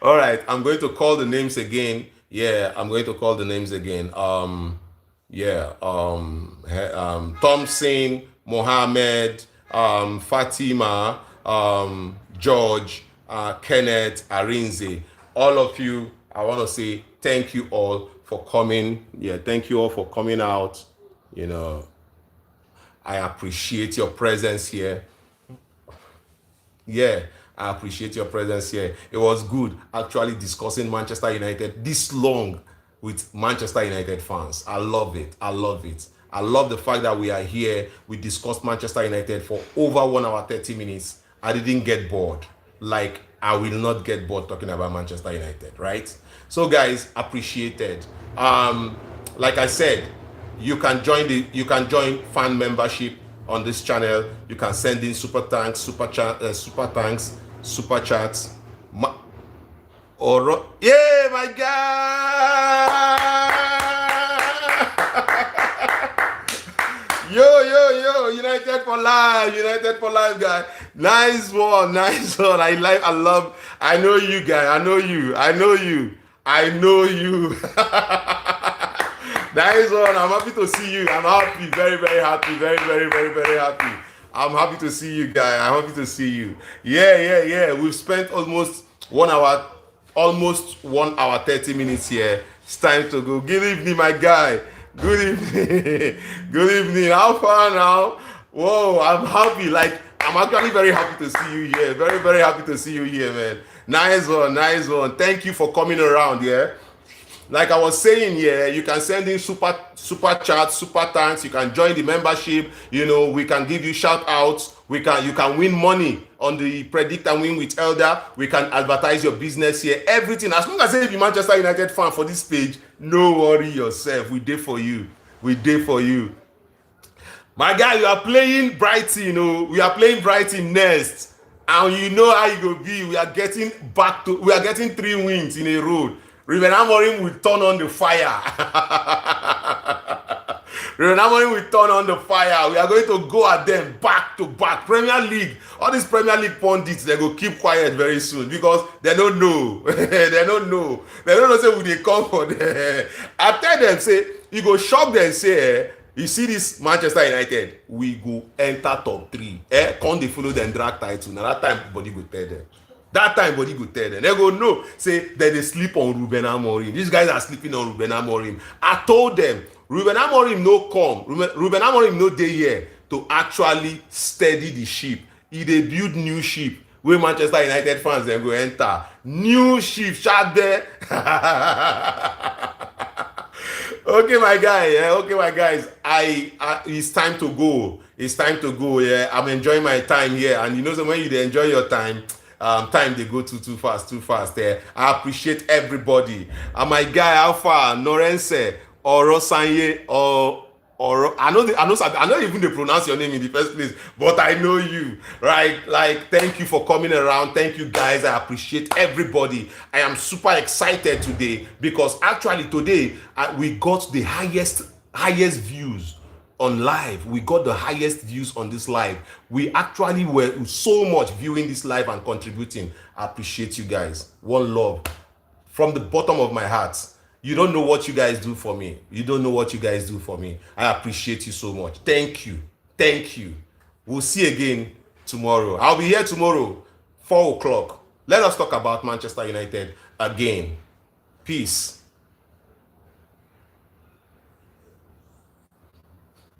All right, I'm going to call the names again. Yeah, I'm going to call the names again. Thompson, Mohammed, Fatima, George, Kenneth, Arinze. All of you, I want to say thank you all for coming. Yeah, thank you all for coming out. You know, I appreciate your presence here. Yeah, I appreciate your presence here. It was good actually discussing Manchester United this long with Manchester United fans. I love it. I love it. I love the fact that we are here. We discussed Manchester United for over 1 hour, 30 minutes. I didn't get bored. Like, I will not get bored talking about Manchester United, right? So guys, appreciated. Like I said, you can join fan membership on this channel. You can send in super thanks, super chats. Yeah, my God! Yo, United for life, guy. Nice one. I know you, guy. I know you. Nice one. I'm happy to see you. I'm happy, very happy, very happy. I'm happy to see you, guy. I'm happy to see you. Yeah. We've spent almost 1 hour, 30 minutes here. It's time to go. Good evening, my guy. Good evening. How far now? Whoa, I'm happy. Like, I'm actually very happy to see you here. Very happy to see you here, man. Nice one. Thank you for coming around, yeah. Like I was saying, yeah, you can send in super chats, super thanks. You can join the membership. You know, we can give you shout outs. You can win money on the Predict and Win with Elder. We can advertise your business here. Everything. As long as you're a Manchester United fan for this page, no worry yourself. We there for you. My guy, you are playing Brighton. You know, we are playing Brighton next, and you know how it will be. We are getting 3 wins in a row. Ruben Amorim will turn on the fire. Ruben Amorim will turn on the fire. We are going to go at them back to back. Premier League. All these Premier League pundits, they go keep quiet very soon because they don't know. They don't know. Say who they come for them. I tell them, say, you go shock them, say, you see this Manchester United, we go enter top 3. Come they follow them drag title. Now that time, body go tell them. They go, no, say that they sleep on Ruben Amorim. These guys are sleeping on Ruben Amorim. I told them, Ruben Amorim no come. Ruben Amorim no day here to actually steady the ship. e dey build new ship wey Manchester United fans dem go enter. New ship sha there. Okay, my guy. Yeah, okay, my guys. It's time to go. It's time to go. Yeah, I'm enjoying my time here, and you know, so when you dey enjoy your time, time they go too fast, too fast. There, I appreciate everybody. And my guy, Alpha Norense Orosanye or I know even they pronounce your name in the first place, but I know you, right? Like, thank you for coming around. Thank you, guys. I appreciate everybody. I am super excited today because actually today we got the highest views on live. We got the highest views on this live. We actually were so much viewing this live and contributing. I appreciate you guys. One love from the bottom of my heart. You don't know what you guys do for me. You don't know what you guys do for me. I appreciate you so much. Thank you. Thank you. We'll see again tomorrow. I'll be here tomorrow, 4 o'clock. Let us talk about Manchester United again. Peace.